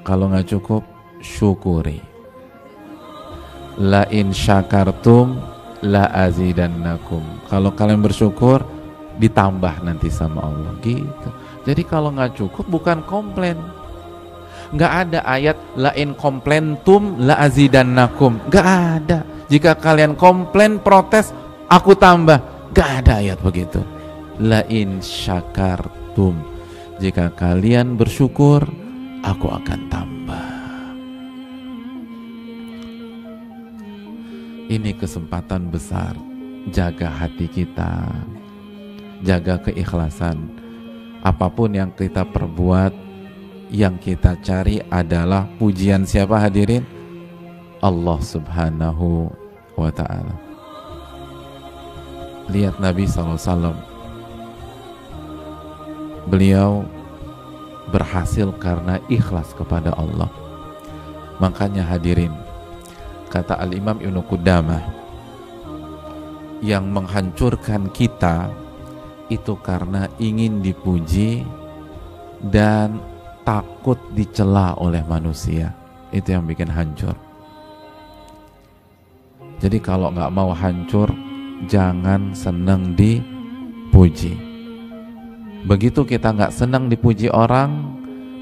Kalau nggak cukup, syukuri. La in syakartum la azidannakum. Kalau kalian bersyukur, ditambah nanti sama Allah. Gitu. Jadi kalau nggak cukup, bukan komplain. Nggak ada ayat la in komplentum la azidannakum. Nggak ada. Jika kalian komplain, protes, aku tambah. Nggak ada ayat begitu. La in syakartum. Jika kalian bersyukur, aku akan tambah. Ini kesempatan besar. Jaga hati kita, jaga keikhlasan. Apapun yang kita perbuat, yang kita cari adalah pujian siapa hadirin? Allah Subhanahu wa ta'ala. Lihat Nabi SAW, beliau berhasil karena ikhlas kepada Allah. Makanya hadirin, kata Al-Imam Ibnu Qudamah, yang menghancurkan kita itu karena ingin dipuji dan takut dicela oleh manusia. Itu yang bikin hancur. Jadi kalau nggak mau hancur, jangan senang dipuji. Begitu kita nggak senang dipuji orang,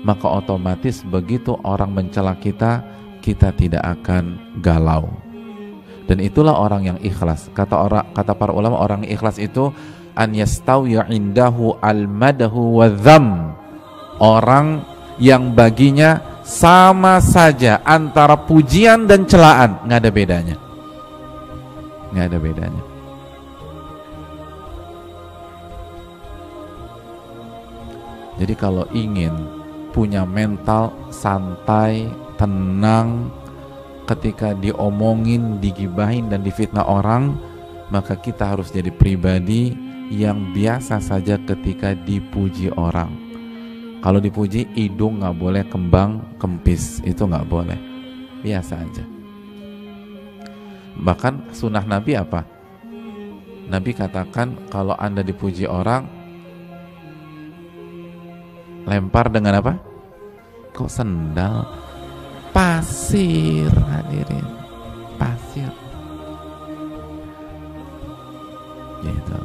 maka otomatis begitu orang mencela kita, kita tidak akan galau. Dan itulah orang yang ikhlas. Kata para ulama, orang yang ikhlas itu an yastawiya indahu al-madahu wa dham. Orang yang baginya sama saja antara pujian dan celaan, nggak ada bedanya. Nggak ada bedanya. Jadi kalau ingin punya mental santai, tenang ketika diomongin, digibahin dan difitnah orang, maka kita harus jadi pribadi yang biasa saja ketika dipuji orang. Kalau dipuji, hidung nggak boleh kembang kempis, itu nggak boleh, biasa aja. Bahkan sunnah Nabi apa? Nabi katakan kalau Anda dipuji orang, lempar dengan apa? Kok sendal? Pasir, hadirin. Pasir. Gitu.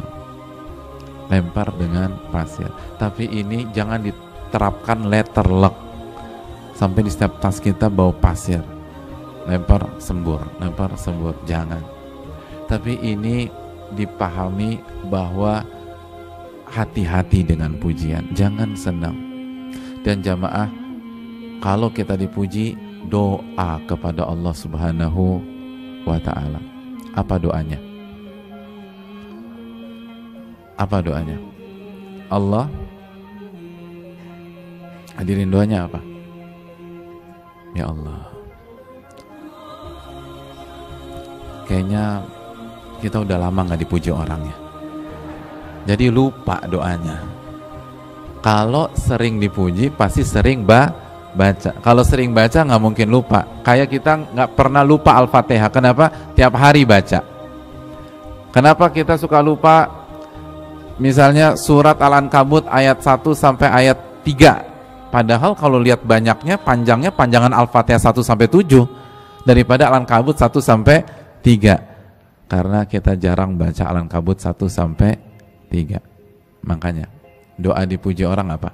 Lempar dengan pasir. Tapi ini jangan diterapkan letter luck. Sampai di setiap tas kita bawa pasir. Lempar sembur, lempar sembur. Jangan. Tapi ini dipahami bahwa hati-hati dengan pujian. Jangan senang. Dan jamaah, kalau kita dipuji, doa kepada Allah Subhanahu wa ta'ala. Apa doanya? Apa doanya? Allah, hadirin doanya apa? Ya Allah, kayaknya kita udah lama nggak dipuji orangnya, jadi lupa doanya. Kalau sering dipuji pasti sering baca. Kalau sering baca nggak mungkin lupa. Kayak kita nggak pernah lupa Al-Fatihah. Kenapa? Tiap hari baca. Kenapa kita suka lupa? Misalnya surat Al-Ankabut ayat 1 sampai ayat 3. Padahal kalau lihat banyaknya, panjangnya panjangan Al-Fatihah 1 sampai 7 daripada Al-Ankabut 1 sampai 3. Karena kita jarang baca Al-Ankabut 1 sampai 3. Makanya doa dipuji orang apa?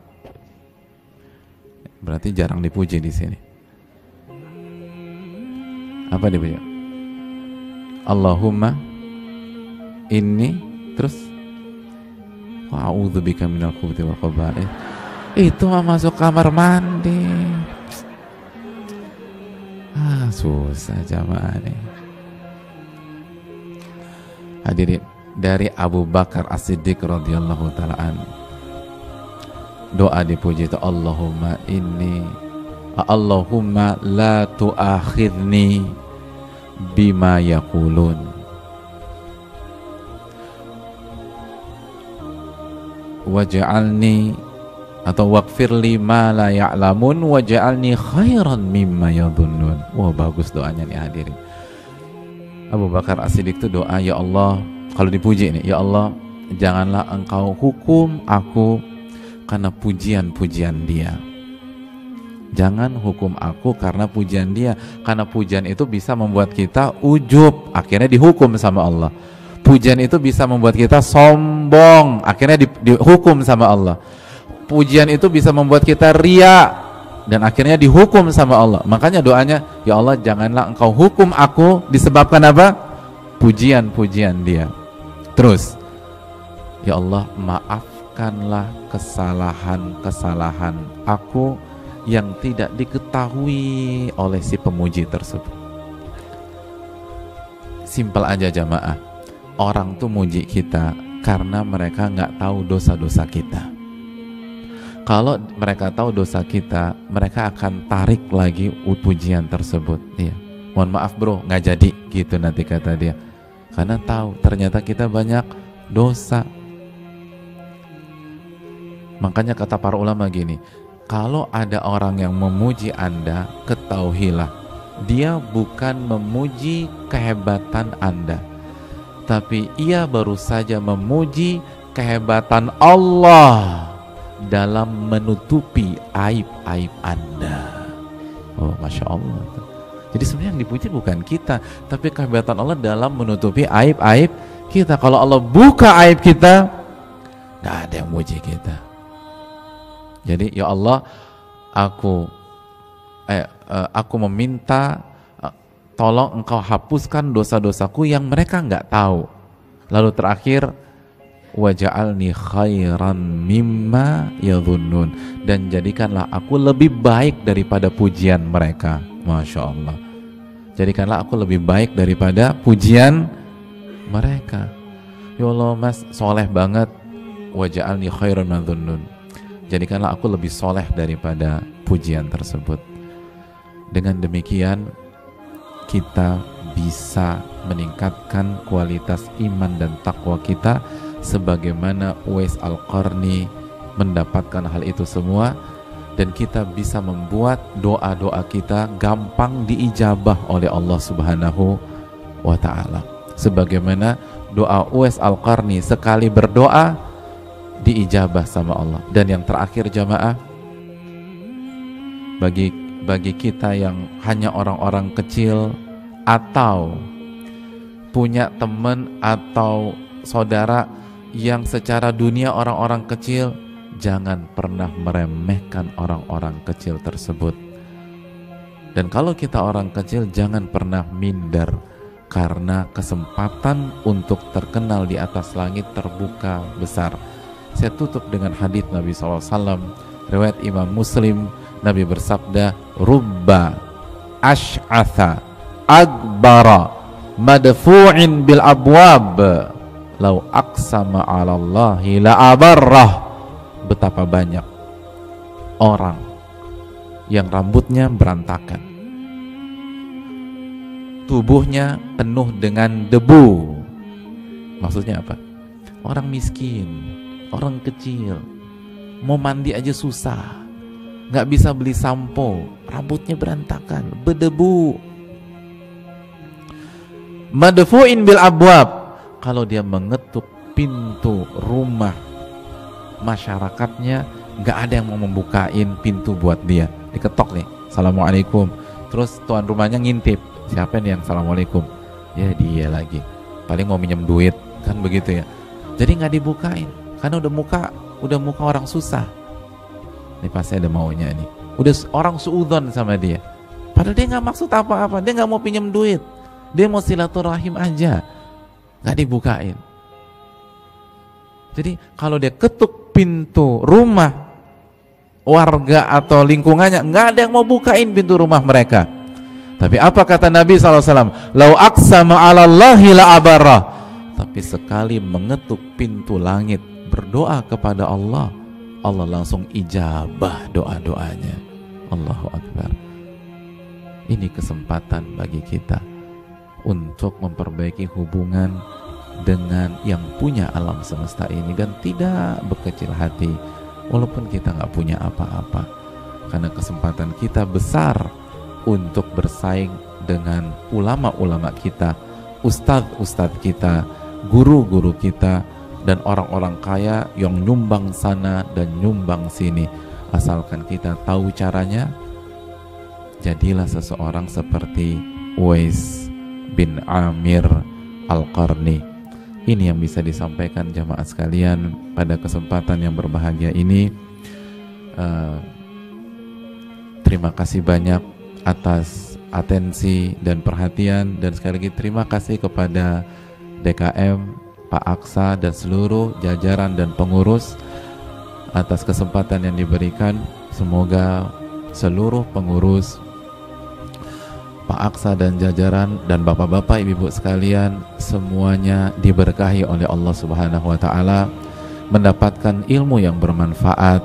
Berarti jarang dipuji di sini. Apa dipuji? Allahumma inni, terus a'udzubika minal khubuthi wal khaba'ith. Itu mah masuk kamar mandi. Susah jamaah nih. Hadirin, dari Abu Bakar As-Siddiq radhiyallahu ta'ala an, doa dipuji itu Allahumma inni, Allahumma la tu'akhidni bima yaqulun waj'alni, atau waqfirli ma la ya'lamun waj'alni khairan mimma yadhunnun. Wah, bagus doanya nih hadirin. Abu Bakar As-Siddiq itu doa, ya Allah, kalau dipuji nih, ya Allah, janganlah engkau hukum aku karena pujian-pujian dia. Jangan hukum aku karena pujian dia, karena pujian itu bisa membuat kita ujub, akhirnya dihukum sama Allah. Pujian itu bisa membuat kita sombong, akhirnya dihukum sama Allah. Pujian itu bisa membuat kita ria, dan akhirnya dihukum sama Allah. Makanya doanya, ya Allah, janganlah engkau hukum aku disebabkan apa? Pujian-pujian dia. Terus, ya Allah, maafkanlah kesalahan-kesalahan aku yang tidak diketahui oleh si pemuji tersebut. Simpel aja jamaah. Orang tuh muji kita karena mereka nggak tahu dosa-dosa kita. Kalau mereka tahu dosa kita, mereka akan tarik lagi pujian tersebut. Iya, mohon maaf bro, nggak jadi gitu nanti kata dia. Karena tahu ternyata kita banyak dosa. Makanya kata para ulama gini, kalau ada orang yang memuji Anda, ketahuilah dia bukan memuji kehebatan Anda, tapi ia baru saja memuji kehebatan Allah dalam menutupi aib-aib Anda. Oh, Masya Allah. Jadi sebenarnya yang dipuji bukan kita, tapi kehebatan Allah dalam menutupi aib-aib kita. Kalau Allah buka aib kita, nggak ada yang muji kita. Jadi ya Allah, aku meminta tolong engkau hapuskan dosa-dosaku yang mereka nggak tahu. Lalu terakhir, waj'alni khairan mimma yadhunnun, dan jadikanlah aku lebih baik daripada pujian mereka. Masya Allah, jadikanlah aku lebih baik daripada pujian mereka. Ya Allah, mas soleh banget. Waj'alni khairan mimma yadhunnun, jadikanlah aku lebih soleh daripada pujian tersebut. Dengan demikian kita bisa meningkatkan kualitas iman dan takwa kita, sebagaimana Uwais Al-Qarni mendapatkan hal itu semua, dan kita bisa membuat doa-doa kita gampang diijabah oleh Allah Subhanahu wa ta'ala. Sebagaimana doa Uwais Al-Qarni, sekali berdoa diijabah sama Allah. Dan yang terakhir jamaah, bagi kita yang hanya orang-orang kecil atau punya teman atau saudara yang secara dunia orang-orang kecil, jangan pernah meremehkan orang-orang kecil tersebut. Dan kalau kita orang kecil, jangan pernah minder, karena kesempatan untuk terkenal di atas langit terbuka besar. Saya tutup dengan hadits Nabi SAW, riwayat Imam Muslim. Nabi bersabda, rubba ash'atha akbara madfu'in bil abwab lau aqsama 'alallahi la abarrah. Betapa banyak orang yang rambutnya berantakan, tubuhnya penuh dengan debu. Maksudnya apa? Orang miskin, orang kecil, mau mandi aja susah, nggak bisa beli sampo, rambutnya berantakan, berdebu. Madfu'in bil abwab, kalau dia mengetuk pintu rumah masyarakatnya, nggak ada yang mau membukain pintu buat dia. Diketok nih, assalamualaikum, terus tuan rumahnya ngintip, siapa nih yang assalamualaikum? Ya dia lagi, paling mau minjem duit, kan begitu ya. Jadi nggak dibukain, karena udah muka orang susah. Ini pasti ada maunya nih, udah orang suudzon sama dia, padahal dia nggak maksud apa-apa, dia nggak mau pinjem duit, dia mau silaturahim aja, nggak dibukain. Jadi kalau dia ketuk pintu rumah warga atau lingkungannya, nggak ada yang mau bukain pintu rumah mereka. Tapi apa kata Nabi SAW? Lau aqsama 'alallahi la abarrah. Tapi sekali mengetuk pintu langit, berdoa kepada Allah, Allah langsung ijabah doa-doanya. Allahu Akbar. Ini kesempatan bagi kita untuk memperbaiki hubungan dengan yang punya alam semesta ini dan tidak berkecil hati walaupun kita nggak punya apa-apa, karena kesempatan kita besar untuk bersaing dengan ulama-ulama kita, ustadz-ustadz kita, guru-guru kita, dan orang-orang kaya yang nyumbang sana dan nyumbang sini. Asalkan kita tahu caranya, jadilah seseorang seperti Uwais bin Amir Al-Qarni. Ini yang bisa disampaikan jamaah sekalian pada kesempatan yang berbahagia ini. Terima kasih banyak atas atensi dan perhatian, dan sekali lagi terima kasih kepada DKM, Pak Aksa dan seluruh jajaran dan pengurus atas kesempatan yang diberikan. Semoga seluruh pengurus, Pak Aksa dan jajaran, dan bapak-bapak, ibu-ibu sekalian, semuanya diberkahi oleh Allah Subhanahu wa Ta'ala, mendapatkan ilmu yang bermanfaat,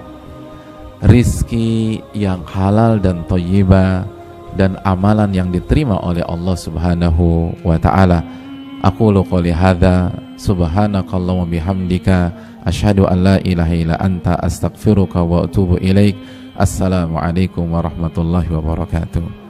rizki yang halal dan thayyibah, dan amalan yang diterima oleh Allah Subhanahu wa Ta'ala. Aqulu qouli hadza, subhanakallahumma bihamdika, asyhadu an la ilaha illa anta, astaghfiruka wa atubu ilaik. Assalamualaikum warahmatullahi wabarakatuh.